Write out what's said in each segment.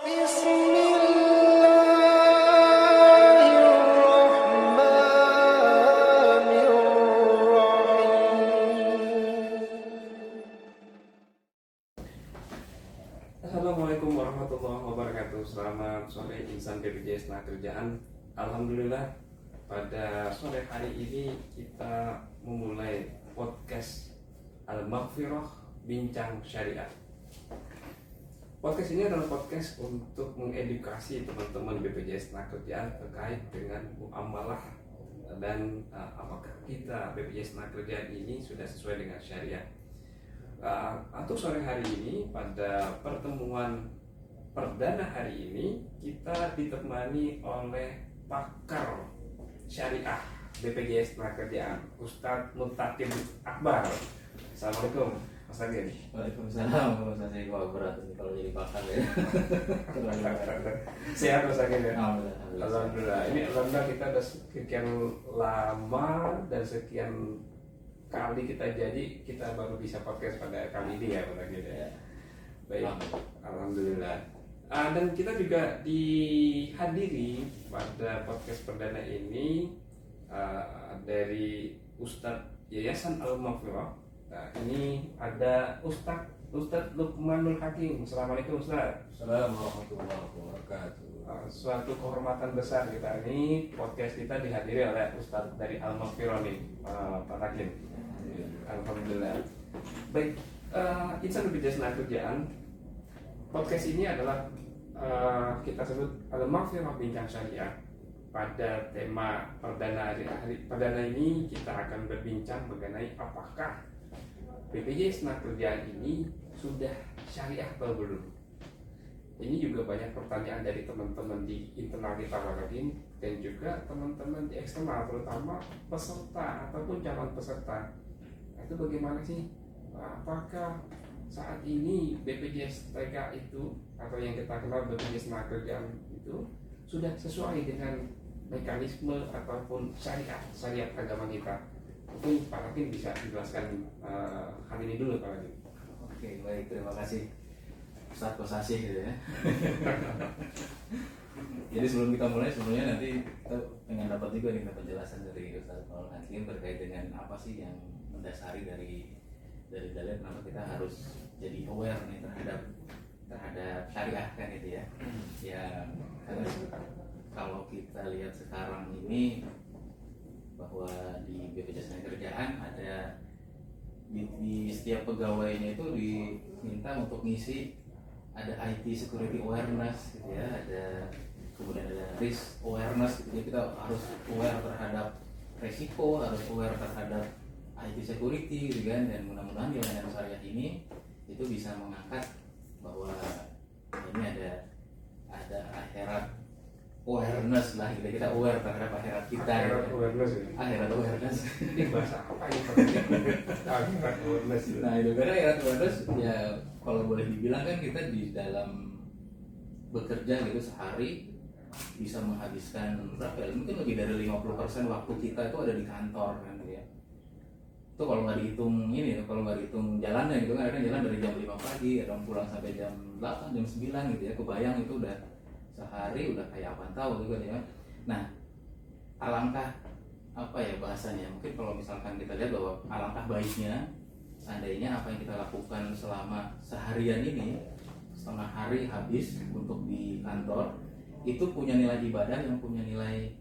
Assalamualaikum warahmatullahi wabarakatuh. Selamat sore insan BPJS Tenagakerjaan. Alhamdulillah pada sore hari ini kita memulai podcast Al-Maghfirah Bincang Syariah. Podcast ini adalah podcast untuk mengedukasi teman-teman BPJS Tenagakerjaan terkait dengan muamalah dan apakah kita BPJS Tenagakerjaan ini sudah sesuai dengan syariah. Untuk sore hari ini pada pertemuan perdana hari ini kita ditemani oleh pakar syariah BPJS Tenagakerjaan Ustadz Muntaqim Akbar. Assalamualaikum Mas Agil. Waalaikumsalam warahmatullahi wabarakatuh. Kalau jadi pakar ya. Sehat Mas Agil ya? Alhamdulillah. Alhamdulillah. Ini alhamdulillah kita sudah sekian lama dan sekian kali kita jadi kita baru bisa podcast pada kali ini ya Pak Agil ya. Baik, alhamdulillah. Dan kita juga dihadiri pada podcast perdana ini dari Ustadz Yayasan Al-Maghfirah. Ini ada Ustadz Luqmanul Hakim. Assalamualaikum Ustadz. Assalamualaikum warahmatullahi wabarakatuh. Suatu kehormatan besar kita ini podcast kita dihadiri oleh Ustadz dari Al-Maghfirah nih, Pak Hakim. Alhamdulillah. Baik, insan BPJS Tenagakerjaan. Podcast ini adalah kita sebut Al-Maghfirah Bincang Syariah. Pada tema perdana perdana ini kita akan berbincang mengenai apakah BPJS Tenagakerjaan ini sudah syariah atau belum. Ini juga banyak pertanyaan dari teman-teman di internal kita Pak Hakim dan juga teman-teman di eksternal, terutama peserta ataupun calon peserta. Itu bagaimana sih? Apakah saat ini BPJS TK itu atau yang kita kenal BPJS Tenagakerjaan itu sudah sesuai dengan mekanisme ataupun syariat agama kita? Mungkin Pak Hakim bisa dijelaskan hal ini dulu Pak Hakim. Oke, baik, terima kasih Ustadz Kosasih gitu ya. Jadi sebelum kita mulai, sebelumnya nanti kita pengen dapat juga nih penjelasan dari Ustadz Hakim terkait dengan apa sih yang mendasari dari dalil kenapa kita harus jadi aware nih terhadap syariah kan itu ya. Ya karena kalau kita lihat sekarang ini bahwa di BPJS Tenagakerjaan ada di setiap pegawainya itu diminta untuk ngisi ada IT security awareness gitu ya, kemudian ada risk awareness gitu. Jadi kita harus aware terhadap resiko, harus aware terhadap IT security gitu kan, dan mudah-mudahan di layanan syariah ini itu bisa mengangkat bahwa ini ada akhirat awareness lah gitu. Kita aware terhadap akhirat kita. Akhirat awareness. Ini bahasa apa ini? Akhirat awareness. Nah itu karena akhirat awareness ya kalau boleh dibilang kan kita di dalam bekerja gitu sehari bisa menghabiskan berapa ya? Mungkin lebih dari 50% waktu kita itu ada di kantor kan gitu ya. Itu kalau nggak dihitung kalau nggak dihitung jalannya gitu kan, ada jalan dari jam 5 pagi, ada pulang sampai jam 8, jam 9 gitu ya. Kebayang itu udah sehari udah kayak apaan tahu gitu ya. Nah, alangkah apa ya bahasanya? Mungkin kalau misalkan kita lihat bahwa alangkah baiknya seandainya apa yang kita lakukan selama seharian ini, setengah hari habis untuk di kantor, itu punya nilai ibadah yang punya nilai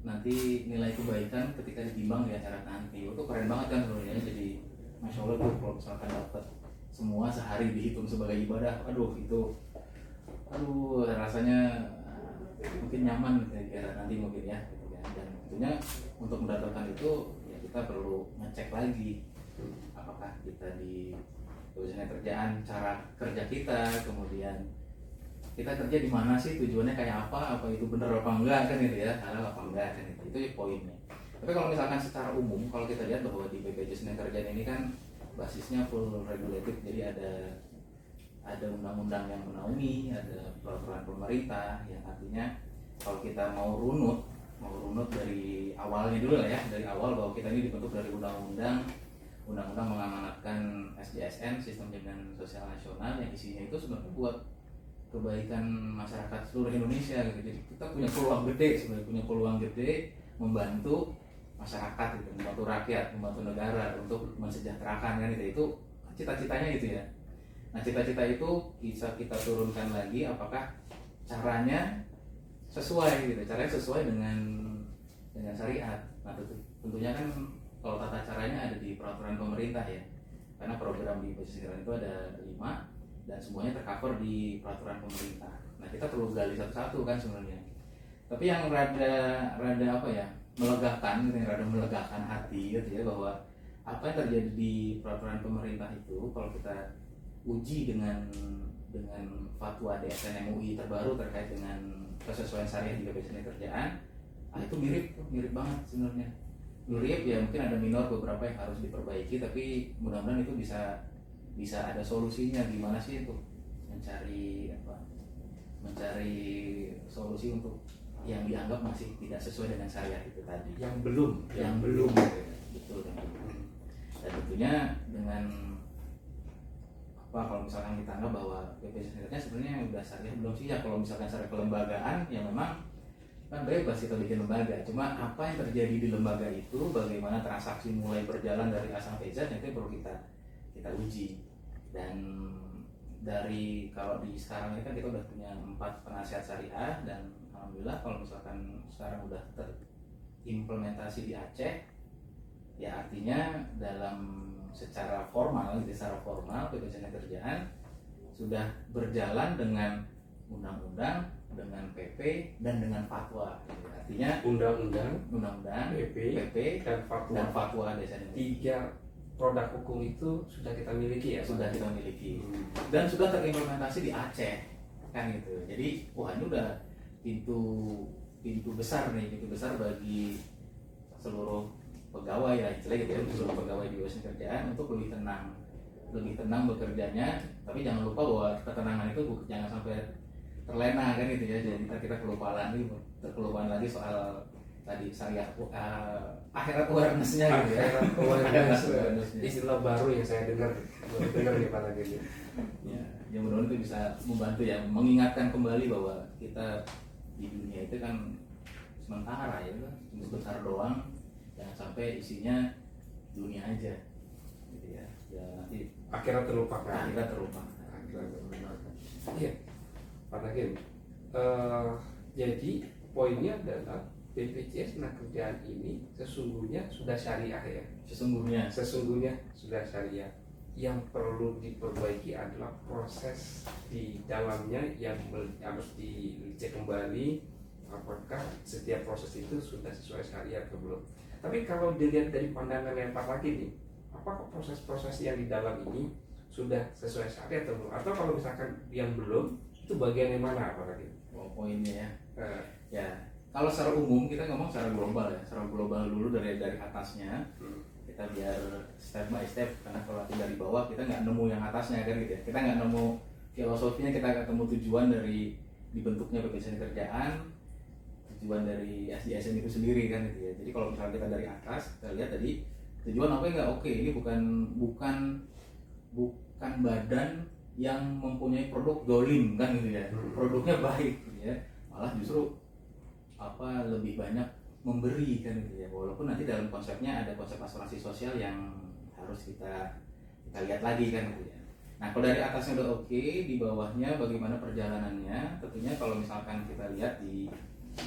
nanti nilai kebaikan ketika ditimbang di akhirat nanti. Itu keren banget kan sebenarnya. Jadi masya Allah tuh kalau misalkan dapat semua sehari dihitung sebagai ibadah, rasanya mungkin nyaman gitu ya nanti mungkin ya gitu kan. Dan tentunya untuk mendapatkan itu ya kita perlu ngecek lagi apakah kita di urusan kerjaan, cara kerja kita, kemudian kita kerja di mana sih, tujuannya kayak apa itu benar apa enggak kan gitu ya, halal apa enggak kan itu ya poinnya. Tapi kalau misalkan secara umum kalau kita lihat bahwa di BPJS Tenagakerjaan ini kan basisnya full regulated, jadi ada undang-undang yang menaungi, ada peraturan pemerintah yang artinya kalau kita mau runut dari awalnya dulu lah ya, dari awal bahwa kita ini dibentuk dari undang-undang mengamanatkan SJSN, Sistem Jaminan Sosial Nasional, yang isinya itu sebenarnya buat kebaikan masyarakat seluruh Indonesia gitu. Jadi kita punya peluang gede sebenarnya, punya peluang gede membantu masyarakat gitu, membantu rakyat, membantu negara untuk mensejahterakan kan gitu. Itu cita-citanya itu ya. Nah cita-cita itu bisa kita turunkan lagi apakah caranya sesuai gitu, caranya sesuai dengan syariat. Nah tentunya kan kalau tata caranya ada di peraturan pemerintah ya, karena program di pesisiran itu ada 5 dan semuanya tercover di peraturan pemerintah. Nah kita perlu gali satu-satu kan sebenarnya. Tapi yang rada apa ya, melegakan gitu, yang rada melegakan hati gitu ya, bahwa apa yang terjadi di peraturan pemerintah itu kalau kita uji dengan fatwa DSN MUI terbaru terkait dengan kesesuaian syariah di BPJS Kerjaan, itu mirip banget sebenarnya. Mirip ya, mungkin ada minor beberapa yang harus diperbaiki, tapi mudah-mudahan itu bisa ada solusinya. Gimana sih untuk mencari solusi untuk yang dianggap masih tidak sesuai dengan syariah itu tadi, yang belum betul dan tentunya dengan kalau misalkan kita anggap bahwa BPJS sebenarnya udah syariah belum sih ya, kalau misalkan secara kelembagaan ya memang kan bebas kita bikin lembaga, cuma apa yang terjadi di lembaga itu, bagaimana transaksi mulai berjalan dari A sampai Z, itu perlu kita uji. Dan dari kalau di sekarang ini kan kita udah punya 4 penasihat syariah, dan alhamdulillah kalau misalkan sekarang udah terimplementasi di Aceh, ya artinya dalam secara formal BPJS Kerjaan sudah berjalan dengan undang-undang, dengan PP dan dengan fatwa. Artinya undang-undang, PP dan fatwa biasanya. 3 produk hukum itu sudah kita miliki ya? Sudah kita miliki. Dan sudah terimplementasi di Aceh kan gitu. Jadi wah ini udah pintu besar bagi seluruh pegawai ya, istilahnya gitu ya, seluruh pegawai di BPJS Kerjaan untuk lebih tenang bekerjanya. Tapi jangan lupa bahwa ketenangan itu jangan sampai terlena kan gitu ya, jadi kita kelupaan lagi soal tadi syariah akhirat awareness-nya gitu ya. Istilah baru yang saya dengar nih Pak Lagi. Ya mudah-mudahan itu bisa membantu ya, mengingatkan kembali bahwa kita di dunia itu kan sementara ya, sebentar doang, jangan sampai isinya dunia aja gitu ya. Ya nanti akhirat terlupakan. Iya. Pak Nagin, jadi poinnya adalah BPJS Kerjaan ini sesungguhnya sudah syariah ya. Sesungguhnya sudah syariah. Yang perlu diperbaiki adalah proses di dalamnya yang harus dicek kembali apakah setiap proses itu sudah sesuai syariah atau belum. Tapi kalau dilihat dari pandangan yang Pak Lagi nih, apakah proses-proses yang di dalam ini sudah sesuai syariah atau belum? Atau kalau misalkan yang belum, itu bagian yang mana Pak Lagi? Poinnya ya. Ya, kalau secara umum kita ngomong secara global ya, secara global dulu dari atasnya. Kita biar step by step, karena kalau dari bawah kita nggak nemu yang atasnya kan gitu ya. Kita nggak nemu filosofinya, kita nggak nemu tujuan dari dibentuknya BPJS Kerjaan, tujuan dari SDSN itu sendiri kan gitu ya. Jadi kalau misalnya kita dari atas, kita lihat tadi tujuan apa enggak, oke ini bukan badan yang mempunyai produk dolim kan gitu ya, produknya baik gitu ya, malah justru lebih banyak memberi kan gitu ya. Walaupun nanti dalam konsepnya ada konsep asuransi sosial yang harus kita lihat lagi kan gitu ya. Nah kalau dari atasnya udah oke, di bawahnya bagaimana perjalanannya, tentunya kalau misalkan kita lihat di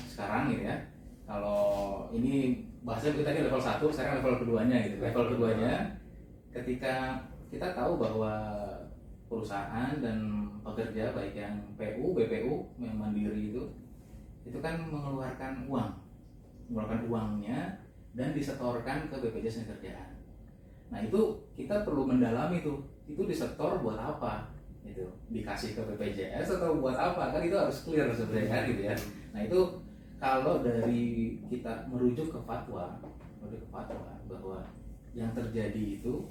sekarang gitu ya, kalau ini bahasanya kita tadi level 1, sekarang level keduanya gitu. Level keduanya ketika kita tahu bahwa perusahaan dan pekerja baik yang PU, BPU, yang mandiri itu kan mengeluarkan uangnya dan disetorkan ke BPJS Kerjaan. Nah itu kita perlu mendalami itu disetor buat apa, itu dikasih ke BPJS atau buat apa, kan itu harus clear sebenarnya kan gitu ya. Nah itu kalau dari kita merujuk ke fatwa bahwa yang terjadi itu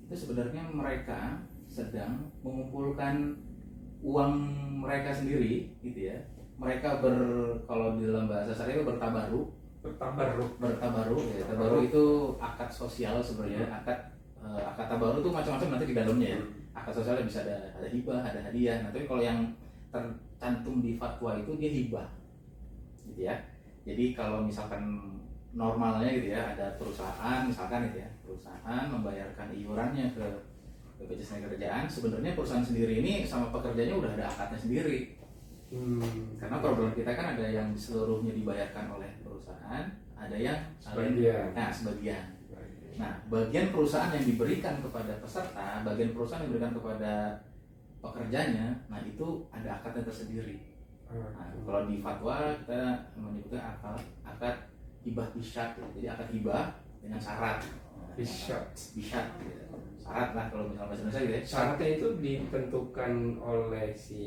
sebenarnya mereka sedang mengumpulkan uang mereka sendiri gitu ya. Mereka kalau di dalam bahasa syariah bertabaruk ya. Tabaruk itu akad sosial sebenarnya. Akad tabaruk itu macam-macam nanti di dalamnya ya. Akad sosialnya bisa ada hibah, ada hadiah. Nah, tapi kalau yang tercantum di fatwa itu dia hibah, gitu ya. Jadi kalau misalkan normalnya gitu ya, ada perusahaan misalkan gitu ya, perusahaan membayarkan iurannya ke BPJS Ketenagakerjaan, sebenarnya perusahaan sendiri ini sama pekerjanya udah ada akadnya sendiri. Karena problem kita kan ada yang seluruhnya dibayarkan oleh perusahaan, ada yang Sebagian. sebagian. Nah, bagian perusahaan yang diberikan kepada peserta, bagian perusahaan yang diberikan kepada pekerjanya, nah itu ada akadnya tersendiri. Nah, kalau di fatwa kita menyebutnya akad hibah bisyat, jadi akad hibah dengan syarat. Bisyat. Gitu. Syarat lah kalau misalnya bahasa Indonesia gitu ya. Syaratnya itu ditentukan oleh si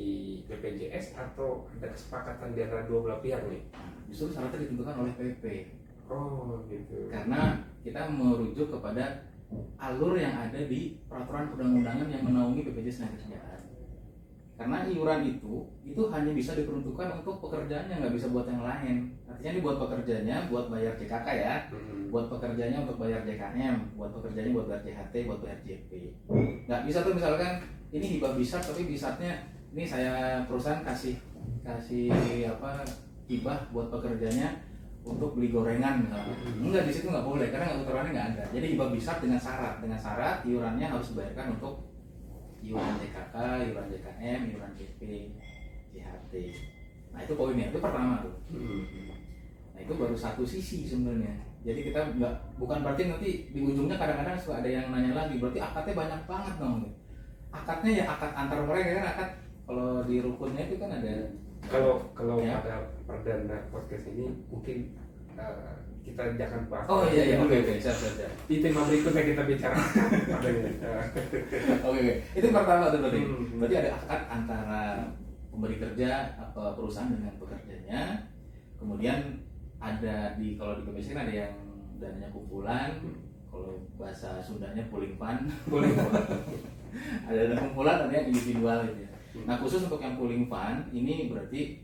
BPJS atau ada kesepakatan di antara dua belah pihak nih? Justru syaratnya ditentukan oleh PP. Oh gitu. Karena kita merujuk kepada alur yang ada di peraturan perundang-undangan yang menaungi BPJS Ketenagakerjaan. Karena iuran itu hanya bisa diperuntukkan untuk pekerjaannya, nggak bisa buat yang lain. Artinya ini buat pekerjanya, buat bayar JKK ya, buat pekerjanya untuk bayar JKM, buat pekerjanya buat bayar JHT, buat bayar JP. Nggak bisa tuh misalkan ini hibah bisat, tapi bisatnya ini saya perusahaan kasih hibah buat pekerjanya untuk beli gorengan misalnya. Enggak, di situ nggak boleh karena aturannya nggak ada. Jadi hibah bisat dengan syarat iurannya harus dibayarkan untuk iuran JKK, iuran JKM, iuran JP, JHT. Nah itu poinnya, itu pertama tuh. Nah itu baru satu sisi sebenarnya. Jadi kita bukan berarti nanti di ujungnya kadang-kadang suka ada yang nanya lagi, berarti akadnya banyak banget dong. Akadnya ya akad antar mereka kan, akad kalau di rukunnya itu kan ada. Kalau ya. pada perdana podcast ini mungkin kita jangan bahas. Oh iya oke siap. Di tema berikutnya kita bicara. Oke. Itu pertama tuh berarti. Berarti ada akad antara pemberi kerja atau perusahaan dengan pekerjanya. Kemudian ada kalau di BPJS kan ada yang dananya kumpulan. Kalau bahasa Sundanya pooling fund. Ada dana kumpulan, ada yang individual gitu ya. Nah khusus untuk yang pooling fund ini berarti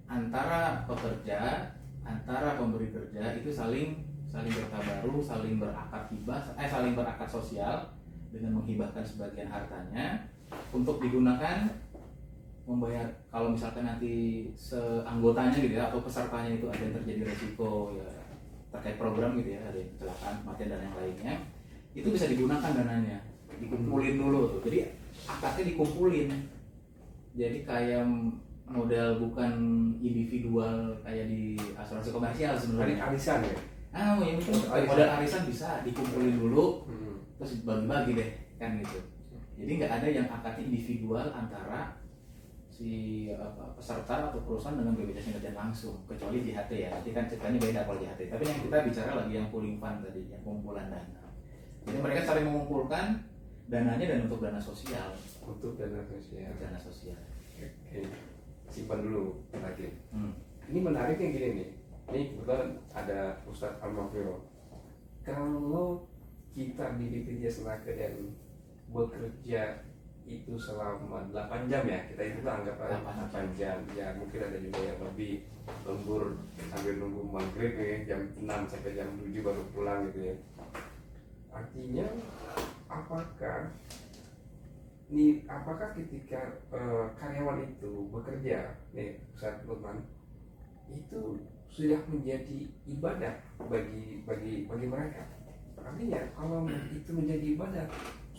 antara pekerja, antara pemberi kerja itu saling bertabaru, saling berakad hibah, saling berakad sosial dengan menghibahkan sebagian hartanya untuk digunakan membayar kalau misalkan nanti seanggotanya gitu ya atau pesertanya itu ada yang terjadi resiko ya terkait program gitu ya, ada yang kecelakaan, kematian dan yang lainnya, itu bisa digunakan dananya, dikumpulin dulu tuh. Jadi akadnya dikumpulin. Jadi kayak model bukan individual kayak di asuransi komersial sebenarnya. Arisan ya? Ya mungkin model arisan bisa dikumpulin dulu, terus bagi-bagi deh kan gitu. Jadi nggak ada yang akadnya individual antara si peserta atau perusahaan dengan BPJS Ketenagakerjaan langsung, kecuali JHT ya. Nanti kan ceritanya beda kalau JHT. Tapi yang kita bicara lagi yang pooling fund tadi, yang kumpulan dana. Jadi mereka saling mengumpulkan dananya dan untuk dana sosial. Untuk dana sosial. Dana sosial. Oke. Simpan dulu lagi. Ini menariknya gini nih. Ini kebetulan ada Ustadz Al-Mafiro. Kalau kita di BPJS Ketenagakerjaan bekerja itu selama 8 jam ya, kita itu anggap 8 jam ya, mungkin ada juga yang lebih lembur sambil nunggu maghrib ya, jam 6 sampai jam 7 baru pulang gitu ya. Artinya apakah ketika karyawan itu bekerja nih Ustadz Lukman, itu sudah menjadi ibadah bagi mereka? Artinya kalau itu menjadi ibadah,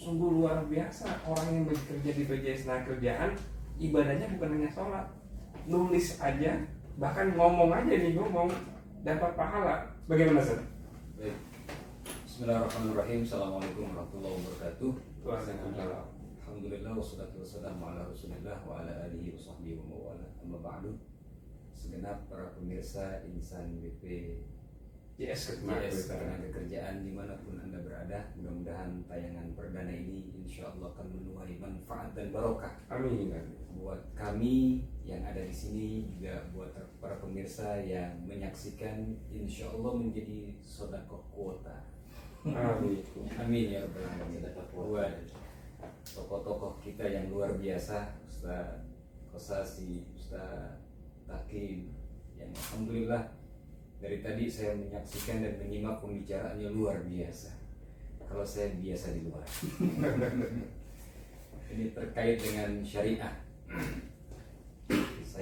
sungguh luar biasa orang yang bekerja di BPJS Ketenagakerjaan, ibadahnya bukan hanya sholat, nulis aja, bahkan ngomong aja nih, dapat pahala. Bagaimana Ustaz? Baik. Bismillahirrahmanirrahim. Assalamualaikum warahmatullahi wabarakatuh. Waalaikumsalam. Alhamdulillah wassalatu wassalamu ala Rasulillah wa ala alihi washabbihi wa mawala. Amma ba'du. Segenap para pemirsa Insan BPJS Ketenagakerjaan dimanapun Anda berada, mudah-mudahan tayangan perdana ini insya Allah akan menuai manfaat dan barokah. Amin. Buat kami yang ada di sini, juga buat para pemirsa yang menyaksikan, insya Allah menjadi sedekah kuota. Amin. Amin ya rabbal alamin. Buat tokoh-tokoh kita yang luar biasa, Ustaz Kosasi, Ustaz Takim, yang alhamdulillah dari tadi saya menyaksikan dan menyimak pembicaraannya luar biasa. Kalau saya biasa di luar. Ini terkait dengan syariah.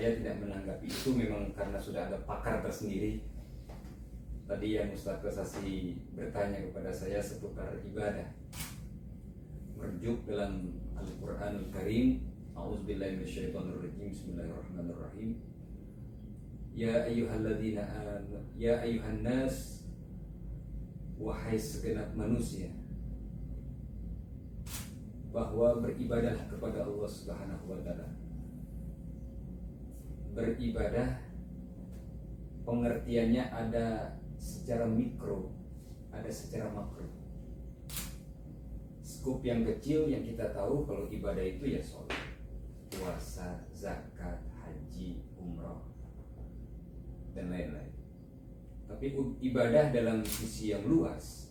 saya tidak menanggapi itu memang karena sudah ada pakar tersendiri. Tadi yang Ustaz Kasasi bertanya kepada saya seputar ibadah, merujuk dalam Al-Quranul Karim, A'udzubillahi minasyaitonirrajim, Bismillahirrahmanirrahim. Ya ayyuhan nas, wahai segenap manusia, bahwa beribadahlah kepada Allah Subhanahu wa taala. Beribadah pengertiannya ada secara mikro, ada secara makro. Skup yang kecil yang kita tahu kalau ibadah itu ya sholat, puasa, zakat, haji, umrah, dan lain-lain. Tapi ibadah dalam sisi yang luas,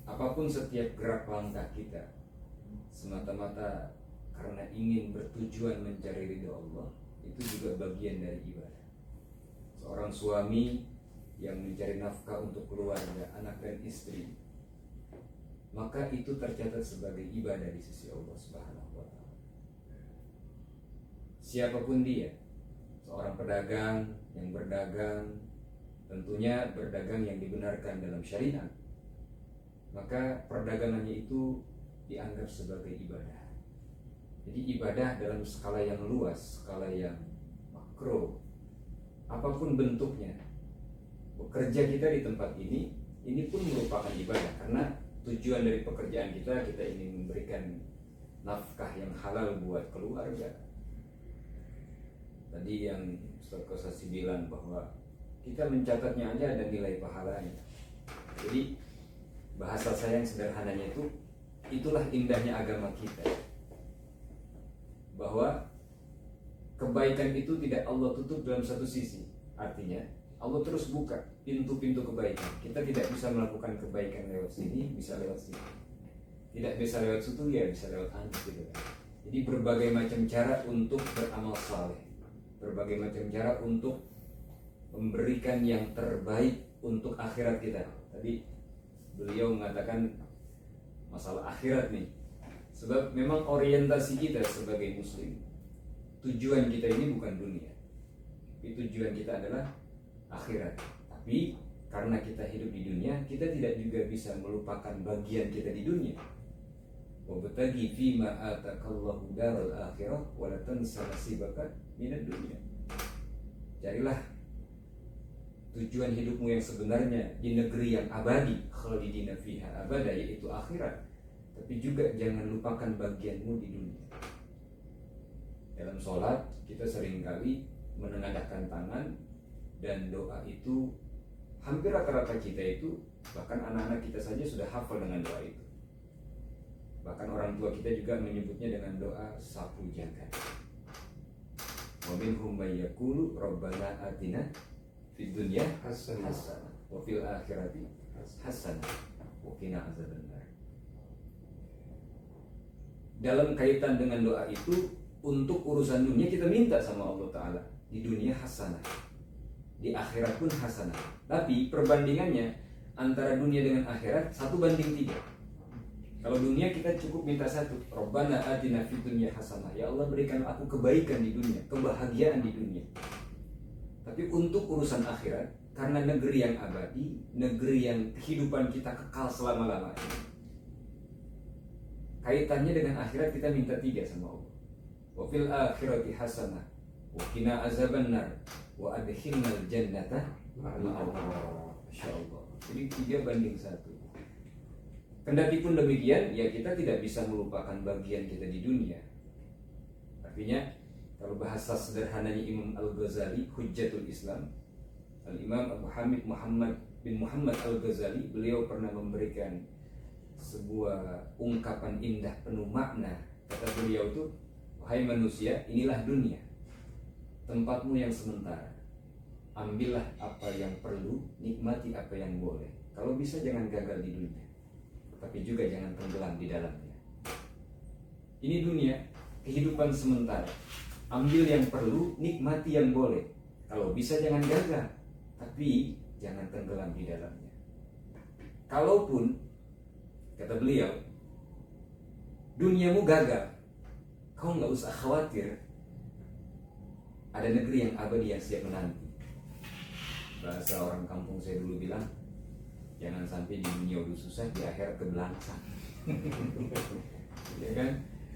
apapun setiap gerak langkah kita semata-mata karena ingin bertujuan mencari ridho Allah, itu juga bagian dari ibadah. Seorang suami yang mencari nafkah untuk keluarga, anak dan istri, maka itu tercatat sebagai ibadah di sisi Allah Subhanahu wa taala. Siapapun dia, seorang pedagang yang berdagang, tentunya berdagang yang dibenarkan dalam syariat, maka perdagangannya itu dianggap sebagai ibadah. Jadi ibadah dalam skala yang luas, skala yang makro, apapun bentuknya. Bekerja kita di tempat ini pun merupakan ibadah, karena tujuan dari pekerjaan kita ingin memberikan nafkah yang halal buat keluarga. Tadi yang Ustaz Kasasi bilang bahwa kita mencatatnya aja ada nilai pahalanya. Jadi bahasa saya yang sederhananya itulah indahnya agama kita, bahwa kebaikan itu tidak Allah tutup dalam satu sisi. Artinya Allah terus buka pintu-pintu kebaikan. Kita tidak bisa melakukan kebaikan lewat sini, bisa lewat sini. Tidak bisa lewat situ, ya bisa lewat antus gitu kan. Jadi berbagai macam cara untuk beramal saleh, berbagai macam cara untuk memberikan yang terbaik untuk akhirat kita. Tadi beliau mengatakan masalah akhirat nih. Sebab memang orientasi kita sebagai muslim, tujuan kita ini bukan dunia, tapi tujuan kita adalah akhirat. Tapi karena kita hidup di dunia, kita tidak juga bisa melupakan bagian kita di dunia. Wabtaghi fima atakallahu daral akhirah wa la tansa nasibaka minad dunya. Carilah tujuan hidupmu yang sebenarnya di negeri yang abadi, khalidina fiha abada, yaitu akhirat. Tapi juga jangan lupakan bagianmu di dunia. Dalam sholat kita seringkali menengadahkan tangan, dan doa itu hampir rata-rata kita itu, bahkan anak-anak kita saja sudah hafal dengan doa itu. Bahkan orang tua kita juga menyebutnya dengan doa sapu jagat. Wa minhum may yaqulu rabbana atina fid dunya hasanah wa fil akhirati hasanah wa qina azabannar. Dalam kaitan dengan doa itu, untuk urusan dunia kita minta sama Allah Ta'ala, di dunia hasanah, di akhirat pun hasanah. Tapi perbandingannya antara dunia dengan akhirat 1:3. Kalau dunia kita cukup minta 1, Rabbana atina fid dunya hasanah, ya Allah berikan aku kebaikan di dunia, kebahagiaan di dunia. Tapi untuk urusan akhirat, karena negeri yang abadi, negeri yang kehidupan kita kekal selama-lamanya, kaitannya dengan akhirat kita minta 3 sama Allah. Wa fil akhirati hasanah wa qina azabannar wa adkhilnal jannata ma'al masyaallah. Jadi 3:1. Kendati pun demikian, ya kita tidak bisa melupakan bagian kita di dunia. Artinya, kalau bahasa sederhananya Imam Al-Ghazali, Hujjatul Islam, Al-Imam Abu Hamid Muhammad bin Muhammad Al-Ghazali, beliau pernah memberikan sebuah ungkapan indah penuh makna. Kata beliau itu, wahai manusia, inilah dunia, tempatmu yang sementara. Ambillah apa yang perlu, nikmati apa yang boleh. Kalau bisa jangan gagal di dunia, tapi juga jangan tenggelam di dalamnya. Ini dunia, kehidupan sementara. Ambil yang perlu, nikmati yang boleh. Kalau bisa jangan gagal, tapi jangan tenggelam di dalamnya. Kalaupun, kata beliau, duniamu gagal, kau nggak usah khawatir. ada negeri yang abadi yang siap menanti. Bahasa orang kampung saya dulu bilang, jangan sampai di dunia udah susah, di akhirat kebelangsang. Ya kan?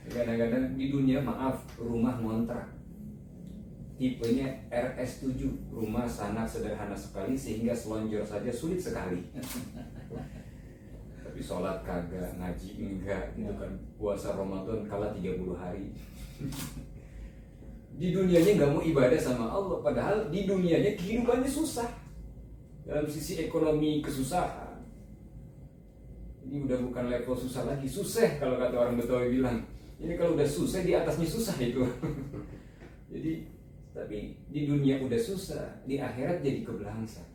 Kadang-kadang di dunia, maaf, rumah ngontrak tipenya RS7, rumah sangat sederhana sekali sehingga selonjor saja sulit sekali. Tapi sholat kagak, ngaji enggak, gitu kan. Puasa Ramadan kala 30 hari. Di dunianya nggak mau ibadah sama Allah, padahal di dunianya kehidupannya susah. Dalam sisi ekonomi kesusahan. Ini udah bukan level susah lagi, susah kalau kata orang Betawi bilang. Ini kalau udah susah, di atasnya susah itu. Jadi, tapi di dunia udah susah, di akhirat jadi kebelangsang.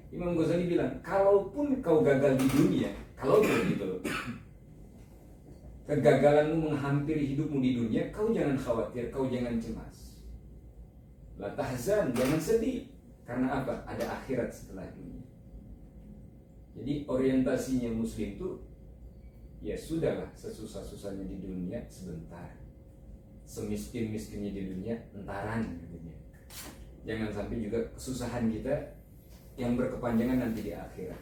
Imam Ghazali bilang, kalaupun kau gagal di dunia, kalau gitu loh, kegagalanmu menghampiri hidupmu di dunia, kau jangan khawatir, kau jangan cemas. La tahzan, jangan sedih. Karena apa? Ada akhirat setelah dunia. Jadi orientasinya muslim itu, ya sudahlah, sesusah-susahnya di dunia sebentar, semiskin-miskinnya di dunia entaran gitu. Jangan sampai juga kesusahan kita yang berkepanjangan nanti di akhirat.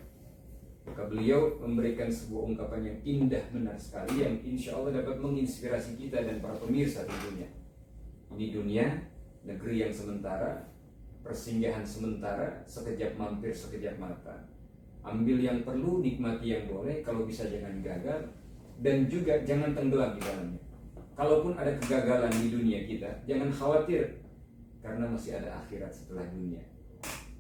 Maka beliau memberikan sebuah ungkapan yang indah, benar sekali, yang insya Allah dapat menginspirasi kita dan para pemirsa tentunya. Ini dunia, negeri yang sementara, persinggahan sementara, sekejap mampir, sekejap mata. Ambil yang perlu, nikmati yang boleh, kalau bisa jangan gagal, dan juga jangan tenggelam di dalamnya. Kalaupun ada kegagalan di dunia kita, jangan khawatir, karena masih ada akhirat setelah dunia.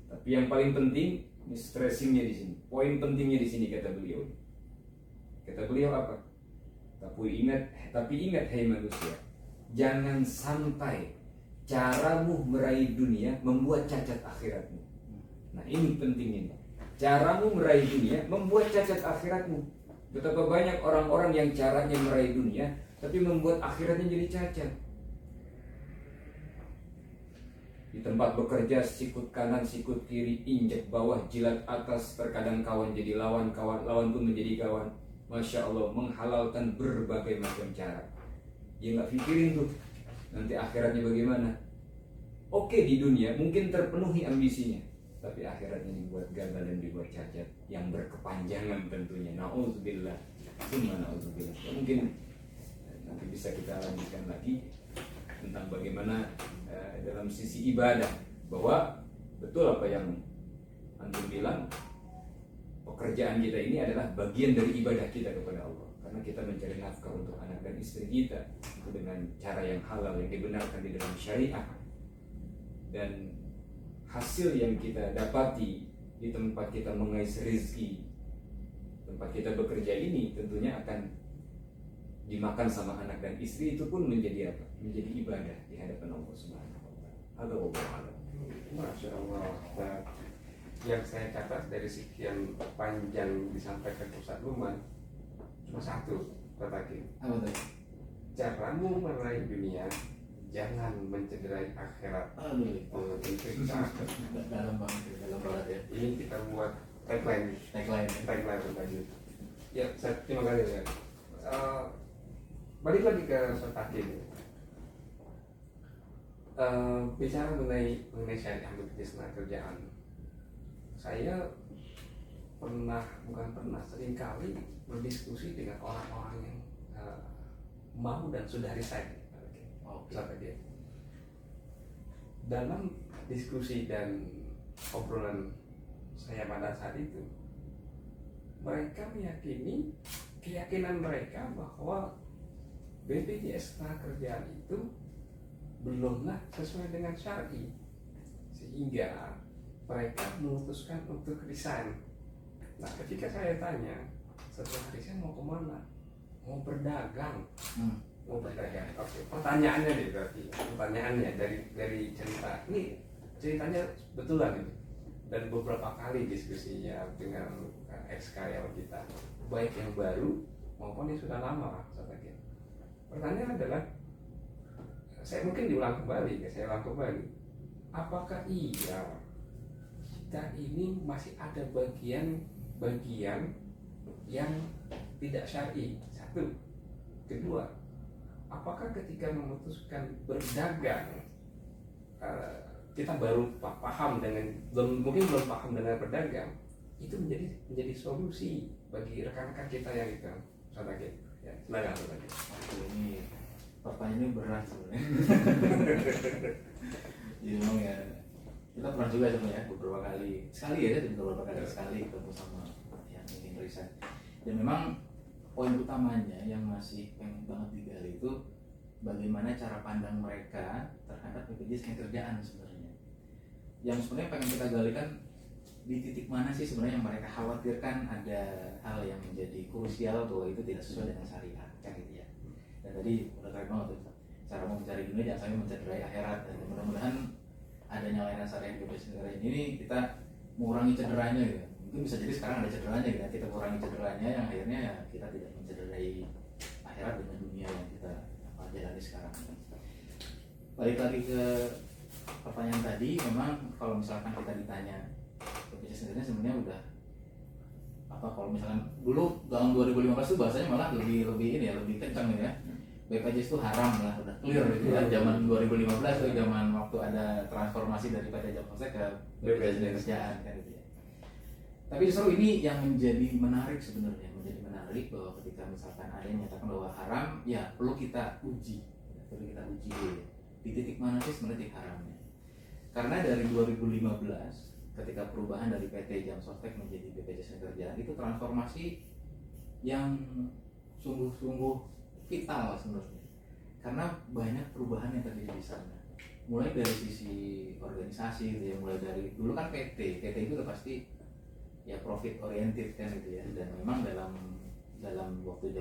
Tapi yang paling penting, ini stressingnya di sini, poin pentingnya di sini kata beliau. Kata beliau apa? Tapi ingat, hai manusia, jangan sampai caramu meraih dunia membuat cacat akhiratmu. Nah ini pentingnya. Caramu meraih dunia membuat cacat akhiratmu. Betapa banyak orang-orang yang caranya meraih dunia tapi membuat akhiratnya jadi cacat. Di tempat bekerja, sikut kanan, sikut kiri, injak bawah, jilat atas. Terkadang kawan jadi lawan, lawan pun menjadi kawan. Masya Allah, menghalalkan berbagai macam cara. Dia nggak pikirin tuh nanti akhiratnya bagaimana. Oke, di dunia mungkin terpenuhi ambisinya, tapi akhiratnya dibuat gagal dan dibuat cacat yang berkepanjangan tentunya. Na'udzubillah, summa na'udzubillah. Mungkin nanti bisa kita lanjutkan lagi tentang bagaimana dalam sisi ibadah, bahwa betul apa yang antum bilang, pekerjaan kita ini adalah bagian dari ibadah kita kepada Allah, karena kita mencari nafkah untuk anak dan istri kita itu dengan cara yang halal, yang dibenarkan di dalam syariat. Dan hasil yang kita dapati di tempat kita mengais rezeki, tempat kita bekerja ini tentunya akan dimakan sama anak dan istri, itu pun menjadi apa? Menjadi ibadah di hadapan Allah Subhanahu wa taala. Allahu. Masya Allah. Nah, yang saya catat dari sekian panjang disampaikan Ustaz Luman, cuma satu kata-kata. Apa tuh? Caramu meraih dunia, jangan mencederai akhirat. Aduh, Itu cakep. dalam banget ya. Ini kita buat tagline tadi. Ya, terima kasih ya. Balik lagi ke Ustaz Hakim. Bicara mengenai syariah bisnis kerjaan, saya seringkali berdiskusi dengan orang-orang yang mau dan sudah resign. Dia. Dalam diskusi dan obrolan saya pada saat itu, mereka meyakini keyakinan mereka bahwa BPJS Ketenagakerjaan itu belumlah sesuai dengan syar'i, sehingga mereka memutuskan untuk resign. Nah, ketika saya tanya, setelah resign mau kemana? Mau berdagang. Mau berdagang. Oke. Pertanyaannya nih berarti. Pertanyaannya dari cerita ini, ceritanya betulan ini. Dan beberapa kali diskusinya dengan ex karyawan kita, baik yang baru maupun yang sudah lama, saya. Pertanyaan adalah, saya mungkin ulang kembali. Apakah iya kita ini masih ada bagian yang tidak syar'i? Satu. Kedua, apakah ketika memutuskan berdagang kita baru paham dengan mungkin belum paham dengan pedagang, itu menjadi solusi bagi rekan-rekan kita yang itu Ustaz. Ya, silakan Ustaz. Ini pertanyaan ini berat sebenarnya. Jadi memang ya kita pernah juga sebenarnya beberapa kali sekali ketemu sama yang ingin riset. Dan memang poin utamanya yang masih pengen banget digali itu bagaimana cara pandang mereka terhadap BPJS Ketenagakerjaan sebenarnya. Yang sebenarnya pengen kita gali kan di titik mana sih sebenarnya yang mereka khawatirkan ada hal yang menjadi krusial bahwa itu tidak sesuai dengan syariat kan gitu ya. Dan tadi udah keren banget tuh, cara mau mencari dunia jangan sampai mencederai akhirat, dan mudah-mudahan adanya layanan syariah di BPJS Ketenagakerjaan ini kita mengurangi cederanya gitu. Mungkin bisa jadi sekarang ada cederanya gitu, kita kurangi cederanya yang akhirnya ya kita tidak mencederai akhirat dengan dunia yang kita jalani sekarang. Balik lagi ke pertanyaan tadi, memang kalau misalkan kita ditanya BPJS Ketenagakerjaan sebenarnya udah apa, kalau misalkan dulu tahun 2015 itu bahasanya malah lebih ini ya, lebih kencang ya. BPJS itu haram lah, udah clear gitu kan. Zaman 2015 tuh zaman waktu ada transformasi dari PT Jam Sostek ke BPJS Ketenagakerjaan kan gitu ya. Tapi justru ini yang menjadi menarik sebenarnya, bahwa ketika misalkan ada yang menyatakan bahwa haram, ya perlu kita uji dulu di titik mana sih sebenarnya titik haramnya. Karena dari 2015 ketika perubahan dari PT Jam Sostek menjadi BPJS Ketenagakerjaan itu transformasi yang sungguh-sungguh vital sebenarnya, karena banyak perubahan yang terjadi di sana. Mulai dari sisi organisasi gitu ya, mulai dari dulu kan PT itu udah pasti ya profit oriented kan gitu ya, dan memang dalam waktu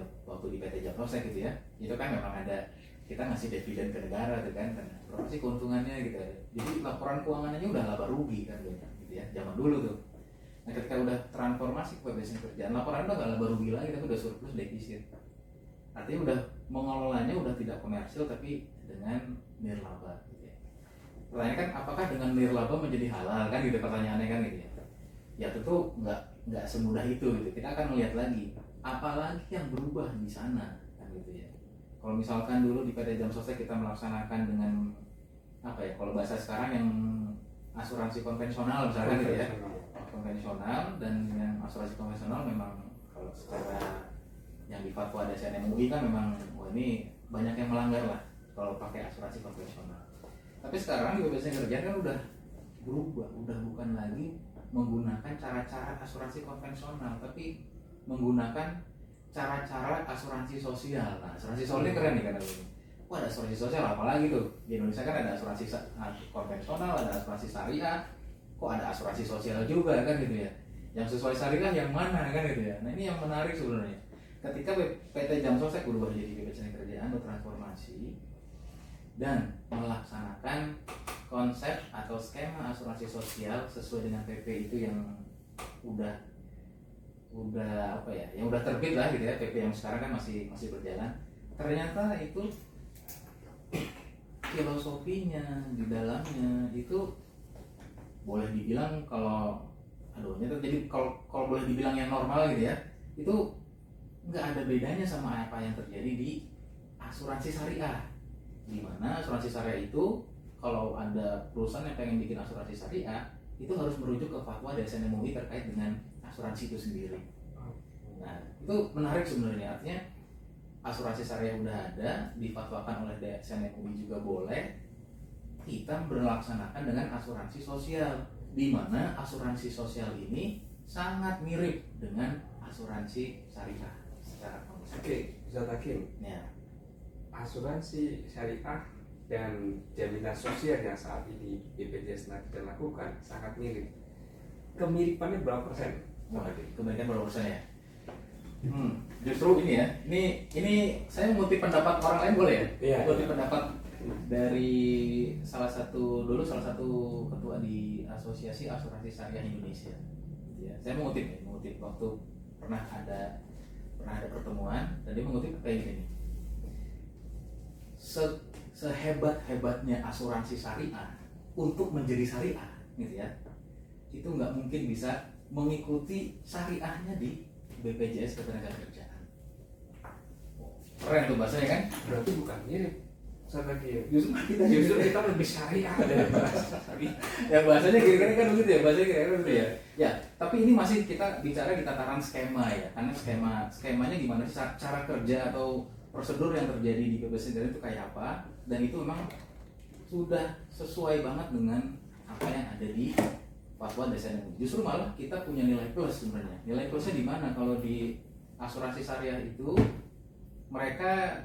di PT Jam Sostek gitu ya, itu kan memang ada kita ngasih dividen ke negara gitu kan, berapa sih keuntungannya gitu ya. Jadi laporan keuangannya udah laba rugi kan banyak gitu ya, zaman dulu tuh. Nah ketika udah transformasi ke BPJS Ketenagakerjaan, laporan udah nggak laba rugi lagi, tapi udah surplus defisit. Artinya udah mengelolanya udah tidak komersil tapi dengan nirlaba gitu ya. Pertanyaan kan, apakah dengan nirlaba menjadi halal kan gitu pertanyaannya kan gitu ya. Ya tentu nggak semudah itu gitu. Kita akan melihat lagi apalagi yang berubah di sana kan gitu ya. Kalau misalkan dulu di PT Jam Sostek kita melaksanakan dengan apa ya, kalau bahasa sekarang yang asuransi konvensional misalkan gitu ya, konvensional, dan yang asuransi konvensional memang kalau secara yang di fatwa DSN MUI kan memang ini banyak yang melanggar lah kalau pakai asuransi konvensional. Tapi sekarang di BPJS Ketenagakerjaan kan udah berubah, udah bukan lagi menggunakan cara-cara asuransi konvensional, tapi menggunakan cara-cara asuransi sosial. Nah, asuransi sosial ini keren nih karena ini. Wah, ada asuransi sosial apalagi tuh di Indonesia kan ada asuransi konvensional, ada asuransi syariah, kok ada asuransi sosial juga kan gitu ya. Yang sesuai syariah yang mana kan gitu ya. Nah ini yang menarik sebenarnya. Ketika PT Jam Sostek berubah jadi BPJS Ketenagakerjaan bertransformasi dan melaksanakan konsep atau skema asuransi sosial sesuai dengan PP itu yang udah apa ya, yang udah terbit lah gitu ya, PP yang sekarang kan masih berjalan. Ternyata itu filosofinya di dalamnya itu boleh dibilang kalau jadi kalau boleh dibilang yang normal gitu ya, itu nggak ada bedanya sama apa yang terjadi di asuransi syariah. Di mana asuransi syariah itu kalau ada perusahaan yang pengen bikin asuransi syariah itu harus merujuk ke fatwa DSN MUI terkait dengan asuransi itu sendiri. Nah itu menarik sebenarnya, artinya asuransi syariah udah ada, difatwakan oleh DSN MUI juga boleh, kita berlaksanakan dengan asuransi sosial, di mana asuransi sosial ini sangat mirip dengan asuransi syariah secara konsep. Oke, Ustaz Hakim. Ya. Asuransi syariah dan jaminan sosial yang saat ini BPJS kita lakukan sangat mirip. Kemiripannya berapa persen? Kemiripan berapa persen ya? Justru ini ya, ini saya mengutip pendapat orang lain boleh ya? Iya. Mengutip pendapat dari salah satu ketua di Asosiasi Asuransi Syariah Indonesia. Ya, saya mengutip waktu pernah ada pertemuan dan dia mengutip kayak gini. Sehebat-hebatnya asuransi syariah untuk menjadi syariah gitu ya, itu nggak mungkin bisa mengikuti syariahnya di BPJS Ketenagakerjaan. Keren tuh bahasanya kan? Berarti bukan mirip, Ustaz Hakim. Justru kita lebih syariah dari bahasa syariah. Ya bahasanya kira-kira kan begitu ya, bahasanya kira-kira begitu ya. Ya, tapi ini masih kita bicara di tataran skema ya, karena skemanya gimana sih, cara kerja atau prosedur yang terjadi di PBS Internet itu kayak apa, dan itu memang sudah sesuai banget dengan apa yang ada di fatwa desain MUI. Justru malah kita punya nilai plus sebenarnya. Nilai plusnya di mana? Kalau di asuransi syariah itu mereka,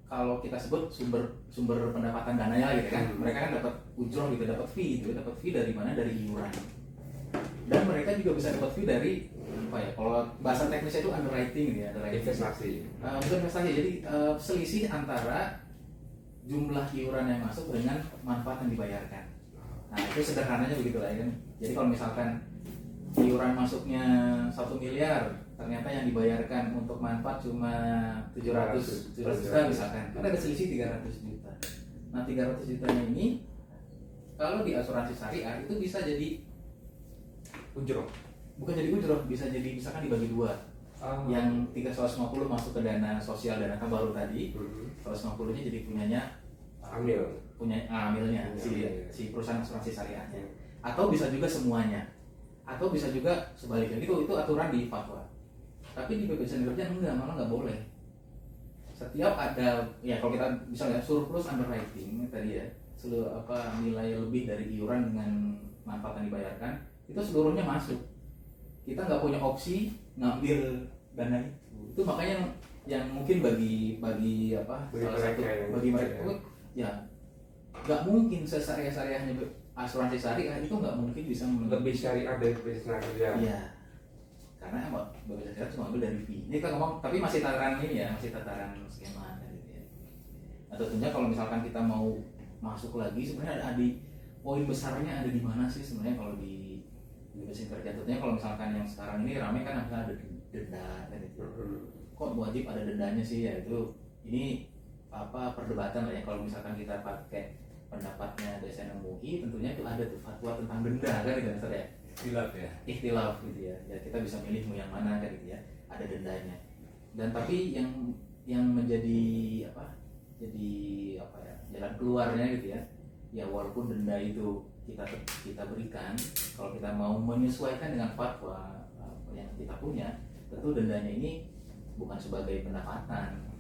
kalau kita sebut sumber pendapatan dananya gitu kan, mereka kan dapat ujroh gitu, dapat fee dari mana? Dari iuran. Dan mereka juga bisa dapat fee dari apa ya? Kalau bahasa teknisnya itu underwriting gitu ya, Investasi. Bukan investasi, jadi selisih antara jumlah iuran yang masuk dengan manfaat yang dibayarkan. Nah itu sederhananya begitu lah ya kan. Jadi kalau misalkan iuran masuknya 1 miliar, ternyata yang dibayarkan untuk manfaat cuma 700 juta misalkan, kan ada selisih 300 juta. Nah 300 jutanya ini kalau di asuransi syariah itu bisa jadi Ujroh. bukan jadi ujroh, bisa jadi misalkan dibagi dua. Yang 350 masuk ke dana sosial, dana baru tadi, 150-nya jadi amilnya si perusahaan asuransi syariahnya. Atau bisa juga semuanya, atau bisa juga sebaliknya. Itu aturan di fatwa. Tapi di BPJS Kerja malah nggak boleh. Setiap ada, ya kalau kita misalnya surplus underwriting tadi ya, seluruh nilai lebih dari iuran dengan manfaat yang dibayarkan, itu seluruhnya masuk. Kita nggak punya opsi ngambil dana itu. Itu makanya yang mungkin bagi mereka ya nggak mungkin sesyariah-syariahnya asuransi syariah itu nggak mungkin bisa lebih syariah dari bisnis kerja. Iya, karena BPJS Kesehatan cuma ambil dari fee. Ini kita ngomong, tapi masih tataran ini ya, masih tataran skema gitu ya. Nah, tentunya kalau misalkan kita mau masuk lagi, sebenarnya ada di poin besarnya ada di mana sih sebenarnya kalau di BPJS Kerja. Tentunya kalau misalkan yang sekarang ini ramai kan misalnya ada denda kan itu. Kok wajib ada dendanya sih ya, itu ini perdebatan lah ya. Kalau misalkan kita pakai pendapatnya desain MUI, tentunya itu ada tuh fatwa tentang denda kan itu ya. Ikhtilaf gitu ya. Ya kita bisa milih mau yang mana kan gitu ya. Ada dendanya. Dan tapi yang menjadi jalan keluarnya gitu ya. Ya walaupun denda itu kita berikan, kalau kita mau menyesuaikan dengan fatwa yang kita punya, tentu dendanya ini bukan sebagai pendapatan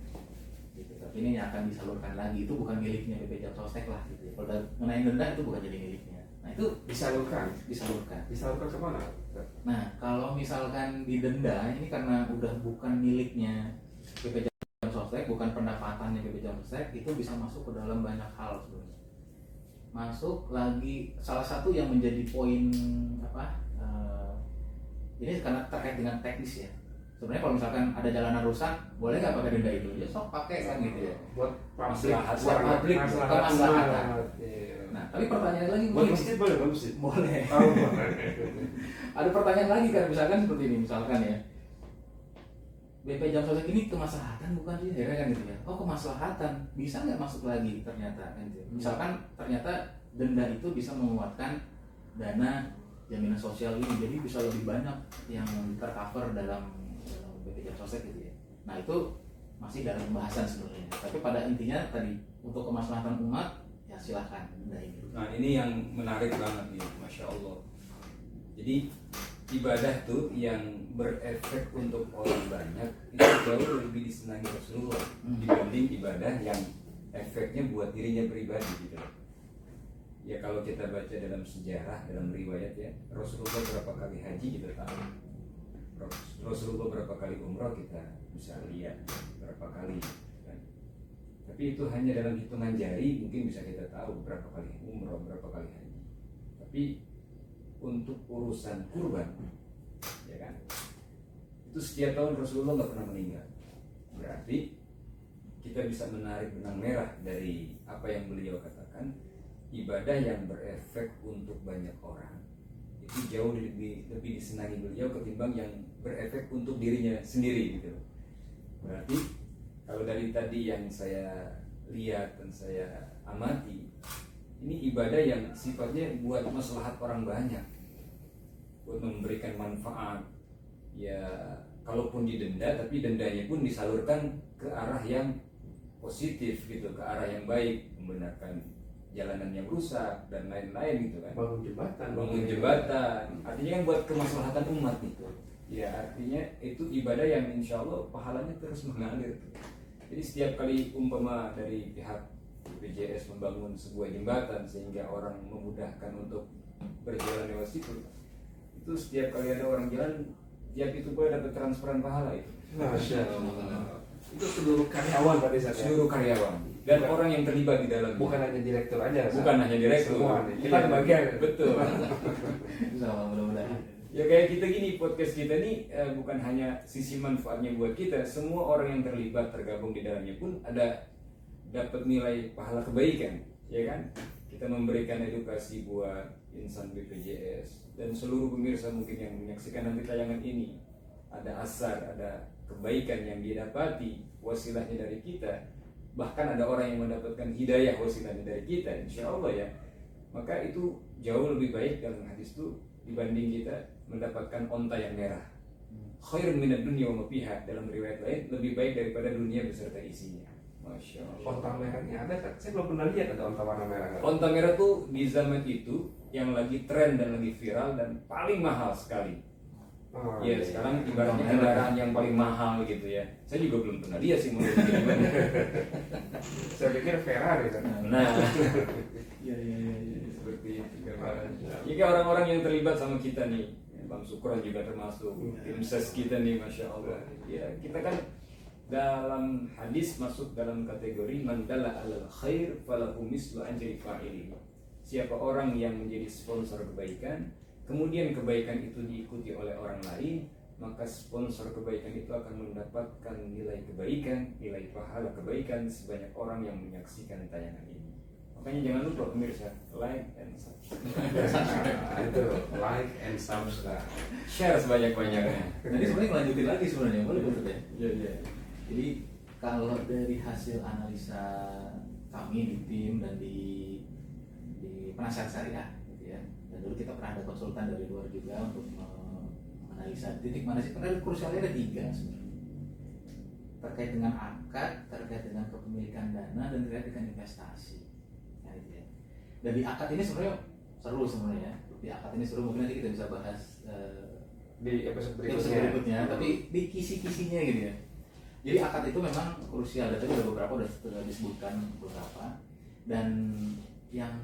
gitu, tapi ini yang akan disalurkan lagi, itu bukan miliknya BPJS Sostek lah gitu ya. Kalau mengenai denda itu bukan jadi miliknya. Nah itu disalurkan ke mana? Nah kalau misalkan di denda ini karena udah bukan miliknya BPJS Sostek, bukan pendapatannya BPJS Sostek, itu bisa masuk ke dalam banyak hal sebenarnya. Masuk lagi salah satu yang menjadi poin ini karena terkait dengan teknis ya. Sebenarnya kalau misalkan ada jalanan rusak, boleh nggak pakai denda itu? Ya sok pakai kan gitu ya. Buat publik, kemaslahatan. Nah, tapi pertanyaan lagi buat masjid boleh, bagus sih. Boleh. Ada pertanyaan lagi kan, misalkan seperti ini, misalkan ya. BPJS Sostek ini kemaslahatan bukan sih? Ya kan gitu ya. Oh, kemaslahatan, bisa nggak masuk lagi ternyata kan gitu. Misalkan ternyata denda itu bisa menguatkan dana jaminan sosial ini, jadi bisa lebih banyak yang tercover dalam BPJS Sostek gitu ya. Nah itu masih dalam pembahasan sebenarnya. Tapi pada intinya tadi untuk kemaslahatan umat ya silahkan denda ini. Nah ini yang menarik banget nih, Masya Allah. Jadi ibadah tuh yang berefek untuk orang banyak itu jauh lebih disenangi Rasulullah dibanding ibadah yang efeknya buat dirinya pribadi gitu. Ya kalau kita baca dalam sejarah, dalam riwayat ya, Rasulullah berapa kali haji kita tahu, Rasulullah berapa kali umrah kita bisa lihat berapa kali kan? Tapi itu hanya dalam hitungan jari, mungkin bisa kita tahu berapa kali umrah, berapa kali haji. Tapi untuk urusan kurban ya kan, itu setiap tahun Rasulullah nggak pernah meninggal. Berarti kita bisa menarik benang merah dari apa yang beliau katakan, ibadah yang berefek untuk banyak orang itu jauh lebih disenangi beliau ketimbang yang berefek untuk dirinya sendiri gitu. Berarti kalau dari tadi yang saya lihat dan saya amati, ini ibadah yang sifatnya buat maslahat orang banyak, buat memberikan manfaat. Ya kalaupun didenda, tapi dendanya pun disalurkan ke arah yang positif gitu, ke arah yang baik, membenarkan jalanan yang rusak dan lain-lain gitu kan. Bangun jembatan, artinya kan buat kemaslahatan umat gitu. Ya artinya itu ibadah yang insya Allah pahalanya terus mengalir. Jadi setiap kali umpama dari pihak BPJS membangun sebuah jembatan sehingga orang memudahkan untuk berjalan lewat situ, itu setiap kali ada orang jalan, tiap itu boleh dapat transferan pahala itu. Masya Allah. Itu seluruh karyawan pada saat Seluruh karyawan dan orang yang terlibat di dalam. bukan hanya direktur aja. Bukan hanya direktur. Semua. Kita Iya, kebagian. betul. Sama mudah-mudahan. Ya kayak kita gini, podcast kita nih bukan hanya sisi manfaatnya buat kita, semua orang yang terlibat tergabung di dalamnya pun ada dapat nilai pahala kebaikan, ya kan? Kita memberikan edukasi buat insan BPJS dan seluruh pemirsa mungkin yang menyaksikan nanti tayangan ini, ada asar, ada kebaikan yang dia dapati wasilahnya dari kita, bahkan ada orang yang mendapatkan hidayah wasilahnya dari kita, insya Allah ya. Maka itu jauh lebih baik dalam hadis itu dibanding kita mendapatkan onta yang merah. Khairun minad dunya wa ma fiha, dalam riwayat lain lebih baik daripada dunia beserta isinya. Masya Allah. Onta merahnya ada kan? Saya belum pernah lihat ada onta warna merah. Onta merah tuh di zaman itu yang lagi tren dan lagi viral dan paling mahal sekali. Oh, Ya sekarang ibaratnya kendaraan yang paling mahal gitu ya. Saya juga belum pernah lihat sih modelnya gimana. Saya pikir Ferrari kan. Nah, Iya. seperti itu kan. Jika orang-orang yang terlibat sama kita nih, Bang Sukron juga termasuk tim ses kita nih, masya Allah. Ya kita kan dalam hadis masuk dalam kategori man dalla alal khair falahu mislu ajri fa'ili. Siapa orang yang menjadi sponsor kebaikan, kemudian kebaikan itu diikuti oleh orang lain, maka sponsor kebaikan itu akan mendapatkan nilai kebaikan, nilai pahala kebaikan sebanyak orang yang menyaksikan tayangan ini. Makanya jangan lupa pemirsa, like and subscribe. Itu like and subscribe. Share sebanyak-banyaknya. Jadi sebenarnya lanjutin lagi sebenarnya, boleh betul ya. Iya. Jadi kalau dari hasil analisa kami di tim dan di penasihat syariah gitu ya, dan dulu kita pernah ada konsultan dari luar juga untuk menganalisa titik mana sih, karena krusialnya ada 3 sebenarnya, terkait dengan akad, terkait dengan kepemilikan dana, dan terkait dengan investasi. Nah, gitu ya. Dan di akad ini sebenarnya seru sebenarnya. Di akad ini seru, mungkin nanti kita bisa bahas Di episode episode berikutnya. berikutnya, tapi di kisi-kisinya gitu ya. Jadi akad itu memang krusial, dan tadi sudah disebutkan beberapa, dan yang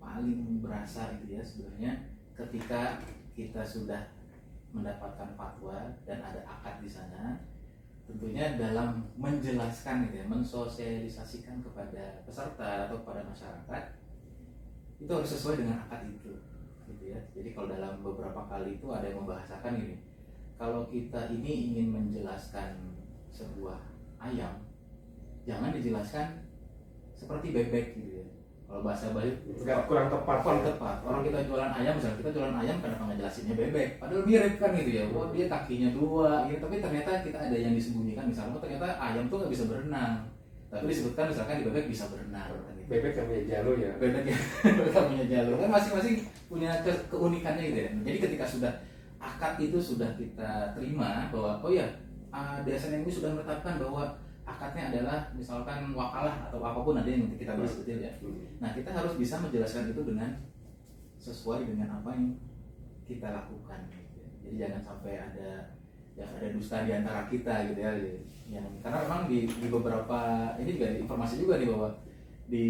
paling berasa gitu ya sebenarnya ketika kita sudah mendapatkan fatwa dan ada akad di sana, tentunya dalam menjelaskan gitu ya, mensosialisasikan kepada peserta atau kepada masyarakat itu harus sesuai dengan akad itu gitu ya. Jadi kalau dalam beberapa kali itu ada yang membahasakan gini, kalau kita ini ingin menjelaskan sebuah ayam, jangan dijelaskan seperti bebek gitu ya. Kalau bahasa Bali kurang tepat. Orang kita jualan ayam, misalnya kita jualan ayam, kenapa nggak jelasinnya bebek? Padahal mirip kan gitu ya. Wah, dia kakinya 2 gitu, tapi ternyata kita ada yang disembunyikan. Misalnya ternyata ayam tuh nggak bisa berenang, tapi disebutkan misalkan di bebek bisa berenang kan gitu. Bebek yang punya jalur ya. Bebek yang punya jalur kan masing-masing punya keunikannya gitu ya. Jadi ketika sudah akad itu sudah kita terima bahwa oh ya DSN ini sudah menetapkan bahwa akadnya adalah misalkan wakalah atau apapun nanti yang kita bahas detail ya. Nah, kita harus bisa menjelaskan itu dengan sesuai dengan apa yang kita lakukan gitu ya. Jadi jangan sampai ada dusta di antara kita gitu ya. Karena memang di beberapa ini juga informasi juga nih bahwa di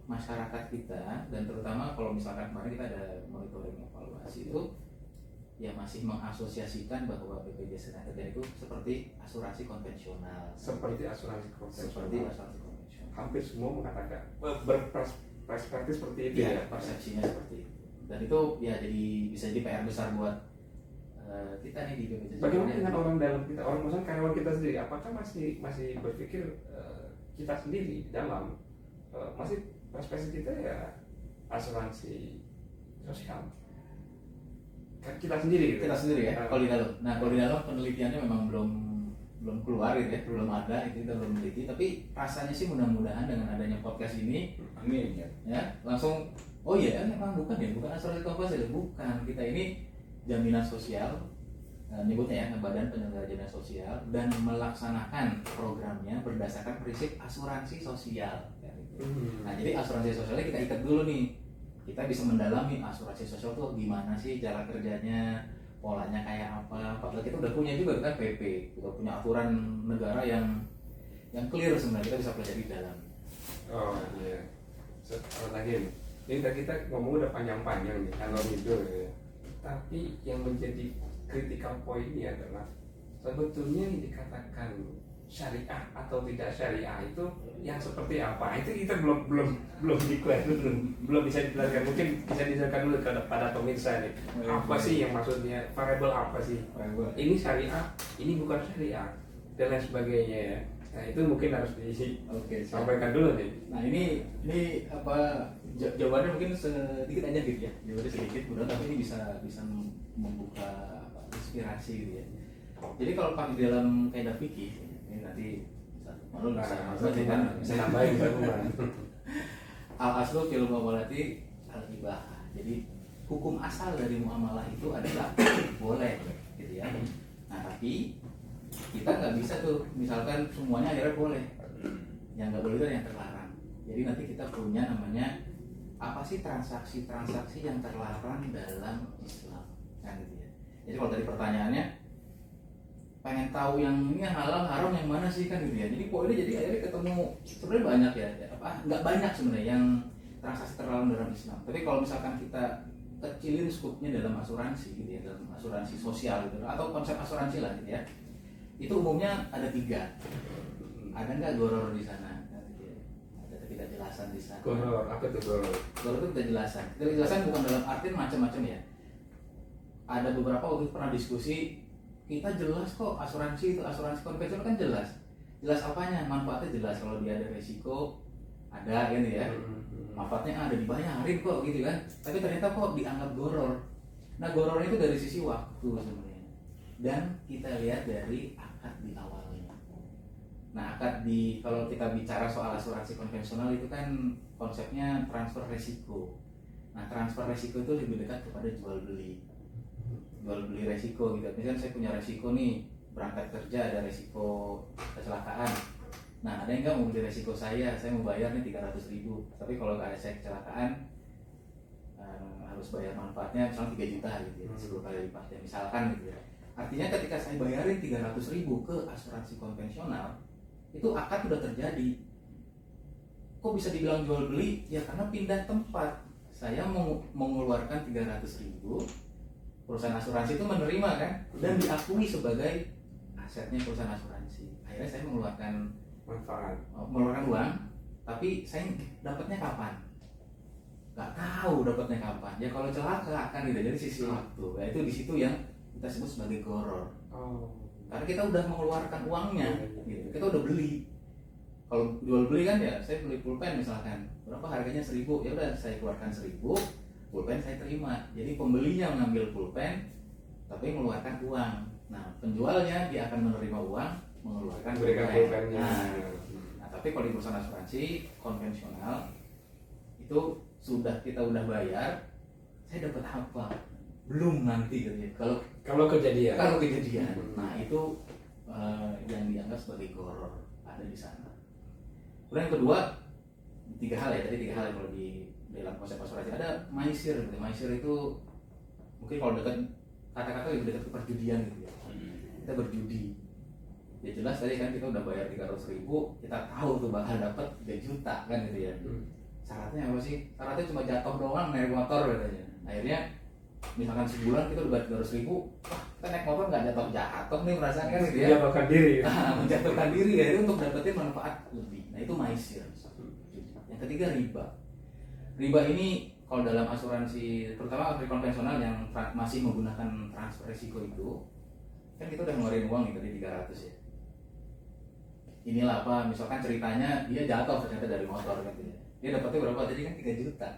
masyarakat kita, dan terutama kalau misalkan kemarin kita ada monitoring evaluasi itu ya masih mengasosiasikan bahwa BPJS Ketenagakerjaan itu seperti asuransi konvensional. Seperti asuransi konvensional. Hampir semua mengatakan berperspektif seperti itu ya. Persepsinya seperti itu. Dan itu ya jadi bisa jadi PR besar buat kita nih di BPJS. Bagaimana dengan orang dalam kita, orang misalnya karyawan kita sendiri, apakah masih berpikir kita sendiri di dalam masih perspektif kita ya asuransi sosial? Kita sendiri gitu. Kita sendiri ya. Kalau di dalam. Nah, kalau di dalam penelitiannya memang belum keluar gitu ya, belum ada, itu kita belum teliti. Tapi rasanya sih mudah-mudahan dengan adanya podcast ini, Amin ya. Langsung memang bukan asuransi konvensional, bukan. Kita ini jaminan sosial nyebutnya ya, Badan Penyelenggara Jaminan Sosial, dan melaksanakan programnya berdasarkan prinsip asuransi sosial. Nah, jadi asuransi sosialnya kita ikat dulu nih. Kita bisa mendalami asuransi sosial tuh gimana sih cara kerjanya, polanya kayak apa. Padahal kita udah punya juga kan PP, udah punya aturan negara yang clear sebenarnya, kita bisa pelajari di dalam. Oh iya. Lagi ini tadi kita ngomong udah panjang-panjang nih kalau itu ya. Tapi yang menjadi critical point ini adalah sebetulnya yang dikatakan syariah atau tidak syariah itu yang seperti apa, itu kita belum bisa dijelaskan. Mungkin bisa dijelaskan dulu kepada pemirsa nih, apa sih yang maksudnya variable apa sih, ini syariah, ini bukan syariah, dan lain sebagainya ya. Nah itu mungkin harus disampaikan dulu nih. Nah ini apa jawabannya mungkin sedikit aja gitu ya, jawabannya sedikit mudah, tapi ini bisa membuka inspirasi gitu ya. Jadi kalau pakai dalam kaidah fikih ini nanti malu bisa nambahin al aslu fil muamalati al ibahah. Jadi hukum asal dari muamalah itu adalah boleh gitu ya. Nah tapi kita nggak bisa tuh misalkan semuanya akhirnya boleh, yang nggak boleh itu yang terlarang. Jadi nanti kita punya namanya apa sih transaksi yang terlarang dalam Islam kan gitu ya. Jadi kalau tadi pertanyaannya pengen tahu yang ini yang halal haram yang mana sih kan gitu ya. Jadi poinnya jadi akhirnya ketemu sebenarnya banyak ya, nggak banyak sebenarnya yang transaksi terlarang dalam Islam. Tapi kalau misalkan kita kecilin skupnya dalam asuransi gitu ya, dalam asuransi sosial gitu atau konsep asuransi lah gitu ya, itu umumnya ada 3. Ada nggak goror di sana? Ada ketidakjelasan di sana. Goror apa tuh goror? Goror itu ketidakjelasan. Ketidakjelasan bukan dalam arti macam-macam ya. Ada beberapa waktu pernah diskusi, kita jelas kok asuransi itu, asuransi konvensional kan jelas apanya, manfaatnya jelas, kalau dia ada resiko ada kan ya, manfaatnya ada dibayarin kok gitu kan, tapi ternyata kok dianggap goror. Nah goror itu dari sisi waktu sebenarnya, dan kita lihat dari akad di awalnya. Nah akad di, kalau kita bicara soal asuransi konvensional itu kan konsepnya transfer resiko. Nah transfer resiko itu lebih dekat kepada jual beli resiko gitu. Misalnya saya punya resiko nih, berangkat kerja ada resiko kecelakaan. Nah ada yang nggak mau beli resiko saya mau bayar nih 300.000. Tapi kalau saya kecelakaan harus bayar manfaatnya misalnya 3 juta gitu ya, 10 kali lipatnya misalkan gitu ya. Artinya ketika saya bayarin 300.000 ke asuransi konvensional, itu akad udah terjadi. Kok bisa dibilang jual beli? Ya karena pindah tempat. Saya mau mengeluarkan 300.000, perusahaan asuransi itu menerima kan, dan diakui sebagai asetnya perusahaan asuransi. Akhirnya saya mengeluarkan uang, tapi saya dapatnya kapan? Nggak tahu dapatnya kapan. Ya kalau celaka kan gitu. Jadi sisi waktu. Ya itu di situ yang kita sebut sebagai goror. Karena kita udah mengeluarkan uangnya, gitu. Kita udah beli. Kalau jual beli kan ya, saya beli pulpen misalkan, berapa harganya 1.000, ya udah saya keluarkan 1.000. Pulpen saya terima, jadi pembelinya mengambil pulpen tapi mengeluarkan uang. Nah penjualnya dia akan menerima uang, mengeluarkan pulpennya. Nah tapi kalau di perusahaan asuransi konvensional itu kita udah bayar, saya dapat apa? Belum nanti gitu ya. Kalau kejadian. Nah itu yang dianggap sebagai goror ada di sana. Kemudian yang kedua, 3 hal ya, tadi 3 hal kalau di dalam konsep asuransi. Ada maisir. Maisir itu mungkin kalau dekat, kata-kata lebih dekat ke perjudian gitu ya. Kita berjudi. Ya jelas tadi kan kita udah bayar 300.000, kita tahu tuh bakal dapat 3 juta kan gitu ya. Syaratnya apa sih? Syaratnya cuma jatuh doang naik motor katanya. Akhirnya misalkan sebulan kita udah bayar 300.000, wah kita naik motor nggak jatuh nih perasaan kan gitu ya. Menjatuhkan diri. Menjatuhkan diri ya, itu untuk dapetin manfaat lebih. Nah itu maisir. Yang ketiga riba. Riba ini kalau dalam asuransi, terutama asuransi konvensional yang masih menggunakan transfer risiko itu, kan kita udah ngeluarin uang nih tadi 300 ya. Inilah apa, misalkan ceritanya dia jatuh ternyata dari motor gitu ya. Dia dapatnya berapa tadi kan 3 juta.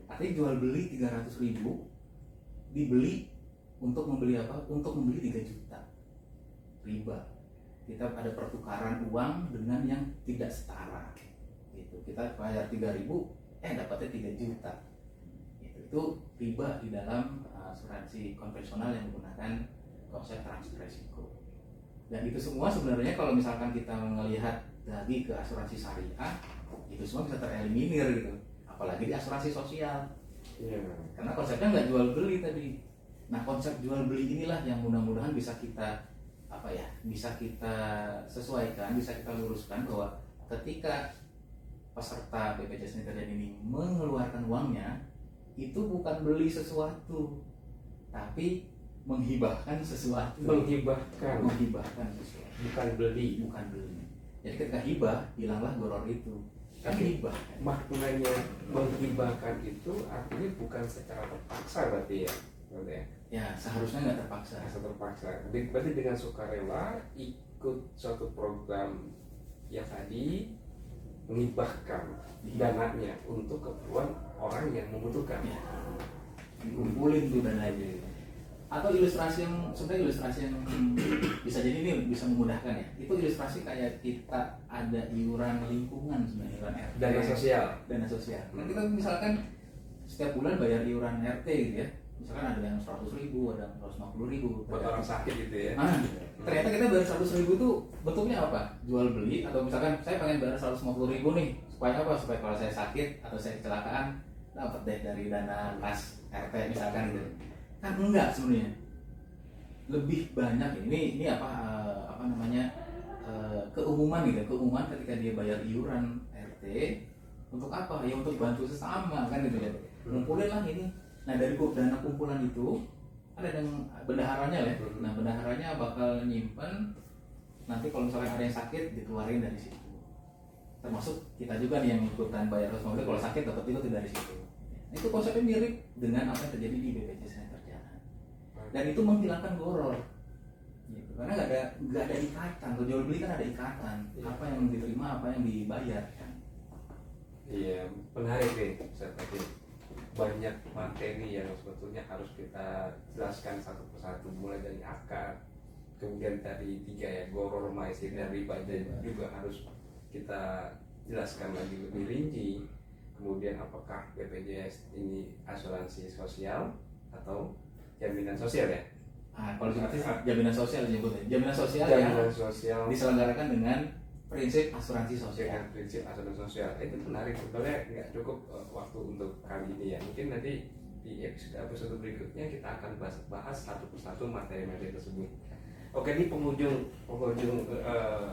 Artinya jual beli 300.000, dibeli untuk membeli apa? Untuk membeli 3 juta. Riba. Kita ada pertukaran uang dengan yang tidak setara. Gitu. Kita bayar 3.000, dapatnya 3 juta. Itu riba di dalam asuransi konvensional yang menggunakan konsep transfer resiko. Dan itu semua sebenarnya kalau misalkan kita melihat lagi ke asuransi syariah, itu semua bisa tereliminir gitu. Apalagi di asuransi sosial. Iya. Karena konsepnya nggak jual beli tadi. Nah, konsep jual beli inilah yang mudah-mudahan bisa kita bisa kita sesuaikan, bisa kita luruskan bahwa ketika peserta BPJS Ketenagakerjaan ini mengeluarkan uangnya, itu bukan beli sesuatu, tapi menghibahkan sesuatu. Menghibahkan sesuatu. Bukan beli. Bukan beli. Jadi ketika hibah, hilanglah goror itu. Kan hibah. Maknanya menghibahkan itu artinya bukan secara terpaksa berarti ya. Ya, seharusnya nggak terpaksa. Berarti dengan sukarela ikut suatu program yang tadi menghibahkan dananya untuk keperluan orang yang membutuhkan. Ya. Dikumpulin tuh dananya. Atau ilustrasi yang bisa jadi ini bisa memudahkan ya. Itu ilustrasi kayak kita ada iuran lingkungan sebenarnya, iuran RT. Dana sosial. Nah, kita misalkan setiap bulan bayar iuran RT gitu ya. Misalkan ada yang 100.000, ada yang 150.000 buat orang sakit gitu ya. Nah, ternyata kita bayar 100.000 itu bentuknya apa? Jual beli, atau misalkan saya pengen bayar 150.000 nih, supaya apa? Supaya kalau saya sakit atau saya kecelakaan dapat deh dari dana kas RT misalkan gitu. Kan enggak sebenarnya. Lebih banyak ini keumuman gitu, keumuman ketika dia bayar iuran RT untuk apa? Ya untuk bantu sesama kan gitu ya. Ngumpulin lah ini. Nah, dari dana kumpulan itu ada yang bendaharanya ya. Nah, bendaharanya bakal nyimpen nanti kalau misalnya ada yang sakit dikeluarin dari situ. Termasuk kita juga nih yang ikutan bayar resmi kalau sakit dapat itu dari situ. Nah, itu konsepnya mirip dengan apa yang terjadi di BPJS Ketenagakerjaan. Dan itu menghilangkan goror. Gitu. Karena nggak ada ikatan. Kalau jual beli kan ada ikatan. Apa yang diterima, apa yang dibayar kan. Iya, menarik nih, saya pikir banyak materi yang sebetulnya harus kita jelaskan satu persatu, mulai dari akar, kemudian dari 3 ya, goror, maisir, dan riba juga harus kita jelaskan lagi lebih rinci. Kemudian apakah BPJS ini asuransi sosial atau jaminan sosial ya? Kalau gitu jaminan sosial disebutnya. Jaminan sosial diselenggarakan dengan prinsip asuransi sosial. Prinsip asuransi sosial itu menarik. Sebenarnya nggak cukup waktu untuk kali ini ya. Mungkin nanti di episode berikutnya kita akan bahas satu persatu materi-materi tersebut. Oke, ini penghujung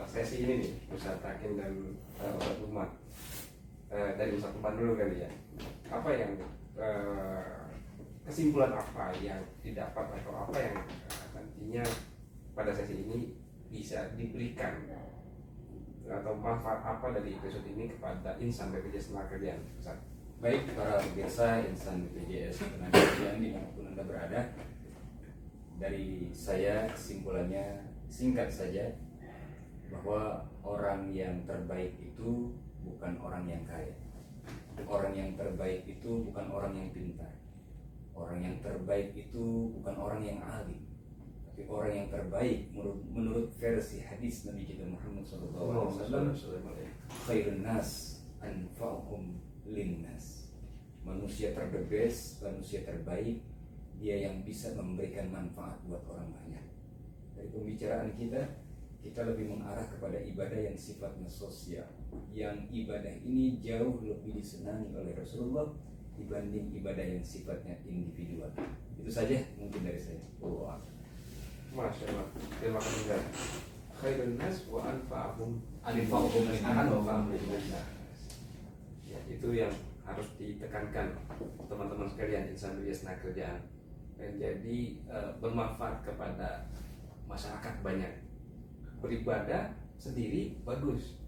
sesi ini nih, Ustaz Hakim dan Ustaz Umar. Dari Ustaz Umar dulu kali ya. Apa yang kesimpulan apa yang didapat atau apa yang nantinya pada sesi ini bisa diberikan atau manfaat apa dari episode ini kepada insan BPJS Ketenagakerjaan? Baik para pemirsa insan BPJS Ketenagakerjaan dimanapun Anda berada, dari saya kesimpulannya singkat saja bahwa orang yang terbaik itu bukan orang yang kaya. Orang yang terbaik itu bukan orang yang pintar. Orang yang terbaik itu bukan orang yang alim. Tapi orang yang terbaik menurut versi hadis Nabi kita Muhammad SAW, khairun nas anfa'uhum linnas. Manusia terdebes, manusia terbaik, dia yang bisa memberikan manfaat buat orang banyak. Dari pembicaraan kita lebih mengarah kepada ibadah yang sifatnya sosial, yang ibadah ini jauh lebih disenangi oleh Rasulullah dibanding ibadah yang sifatnya individual. Itu saja mungkin dari saya. Masya Allah, terima kasih. Khairun nas wa anfa'uhum linnas. Ya, itu yang harus ditekankan teman-teman sekalian insan BPJS Ketenagakerjaan. Jadi bermanfaat kepada masyarakat banyak. Beribadah sendiri bagus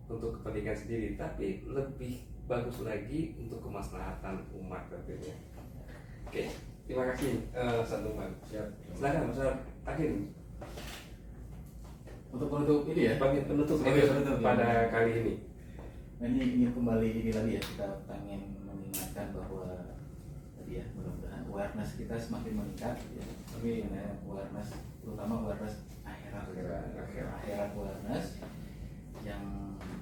untuk kepentingan sendiri, tapi lebih bagus lagi untuk kemaslahatan umat tentunya. Oke, terima kasih Ustaz Umar. Silakan Ustaz Hakim. Untuk penutup ini ya. Penutup pada kali ini. Nah, ini ingin kembali ini lagi ya, kita pengen mengingatkan bahwa tadi ya, mudah-mudahan awareness kita semakin meningkat ya. Tapi awareness, terutama awareness akhirat awareness yang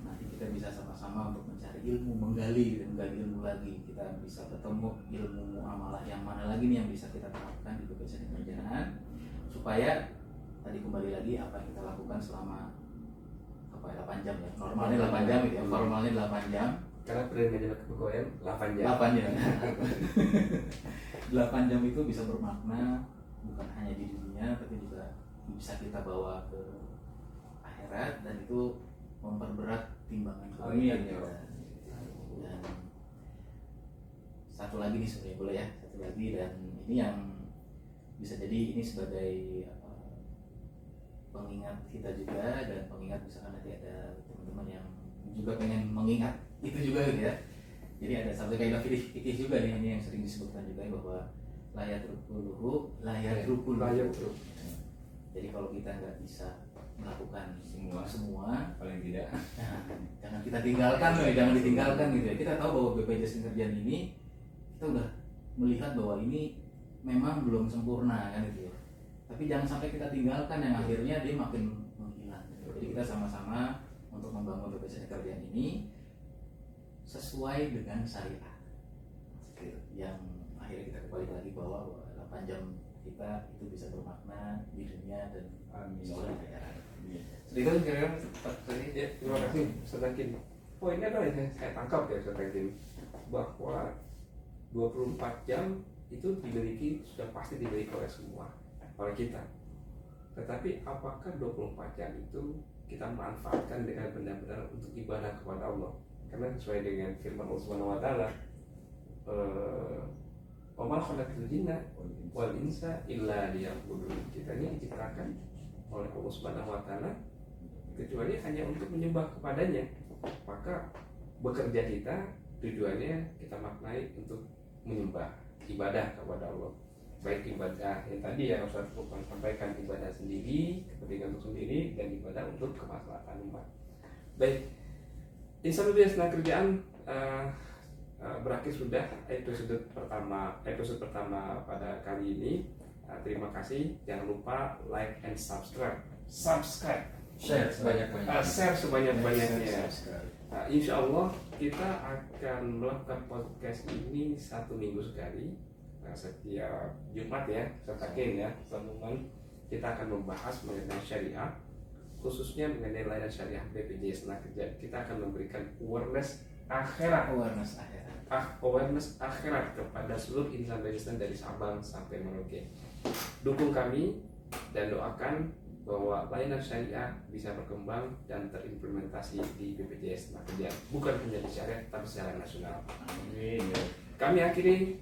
nanti kita bisa sama-sama untuk mencari ilmu, menggali ilmu lagi. Kita bisa ketemu ilmu muamalah yang mana lagi nih yang bisa kita terapkan di BPJS Ketenagakerjaan supaya tadi kembali lagi apa yang kita lakukan selama 8 jam ya, normalnya 8 jam gitu ya, formalnya 8 jam Karena brand majalah kepegawaian 8 jam. 8 jam 8 jam itu bisa bermakna bukan hanya di dunia tapi juga bisa kita bawa ke akhirat, dan itu memperberat timbangan kebaikan kita. Dan satu lagi nih sebenarnya boleh ya, satu lagi, dan ini yang bisa jadi ini sebagai pengingat kita juga, dan pengingat misalkan nanti ada teman-teman yang juga pengen mengingat itu juga gitu ya. Jadi ada satu kaidah fikih juga nih, ini yang sering disebutkan juga bahwa layat rukuluhu layat rukul. Jadi kalau kita nggak bisa melakukan semua paling tidak jangan kita tinggalkan loh, jangan ditinggalkan gitu ya. Kita tahu bahwa BPJS Kerjaan ini kita udah melihat bahwa ini memang belum sempurna kan gitu ya. Tapi jangan sampai kita tinggalkan yang akhirnya dia makin menghilang. Jadi kita sama-sama untuk membangun BPJS Kerjaan ini sesuai dengan syariat. Yang akhirnya kita kembali lagi bahwa 8 jam kita itu bisa bermakna di dunia dan soal akhirat. Sedikit kira-kira tadi ya, terima kasih Ustaz Hakim. Poinnya adalah yang saya tangkap ya Ustaz Hakim, bahwa 24 jam itu sudah pasti dimiliki oleh semua, oleh kita. Tetapi apakah 24 jam itu kita manfaatkan dengan benar-benar untuk ibadah kepada Allah? Karena sesuai dengan firman Allah Subhanahu wa taala, wa ma khalaqtul jinna wal insa illa liya'budun. Kita ini diciptakan oleh Allah Subhanahu wa taala kecuali hanya untuk menyembah kepadanya. Maka bekerja kita tujuannya kita maknai untuk menyembah, ibadah kepada Allah. Baik ibadah yang tadi yang Ustaz Lukman sampaikan, ibadah sendiri, kepentingan untuk sendiri, dan ibadah untuk kemaslahatan umat. Baik, Insan Udah Senang Kerjaan berakhir sudah episode pertama pada kali ini. Terima kasih. Jangan lupa like and subscribe. Share sebanyak-banyaknya. Insya Allah kita akan melakukan podcast ini 1 minggu sekali. Setiap Jumat ya, sertakin ya, teman-teman. Kita akan membahas mengenai syariah, khususnya mengenai layanan syariah BPJS Tenaga. Kita akan memberikan awareness akhirat kepada seluruh insan Pakistan dari Sabang sampai Merauke. Dukung kami dan doakan bahwa layanan syariah bisa berkembang dan terimplementasi di BPJS Tenaga, bukan hanya di syariah tapi secara nasional. Amin. Kami akhiri.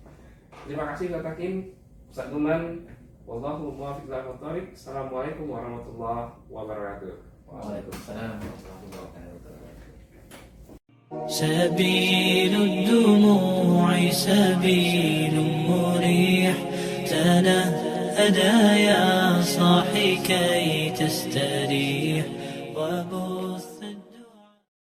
Terima kasih Ustaz Hakim, Ustaz Numan. Wallahu muwaffiq ila aqwamit thoriq. Assalamualaikum warahmatullahi wabarakatuh. Waalaikumsalam warahmatullahi wabarakatuh. سبيل الدموع سبيل مريح تنهدى يا صاحي كي تستريح وبث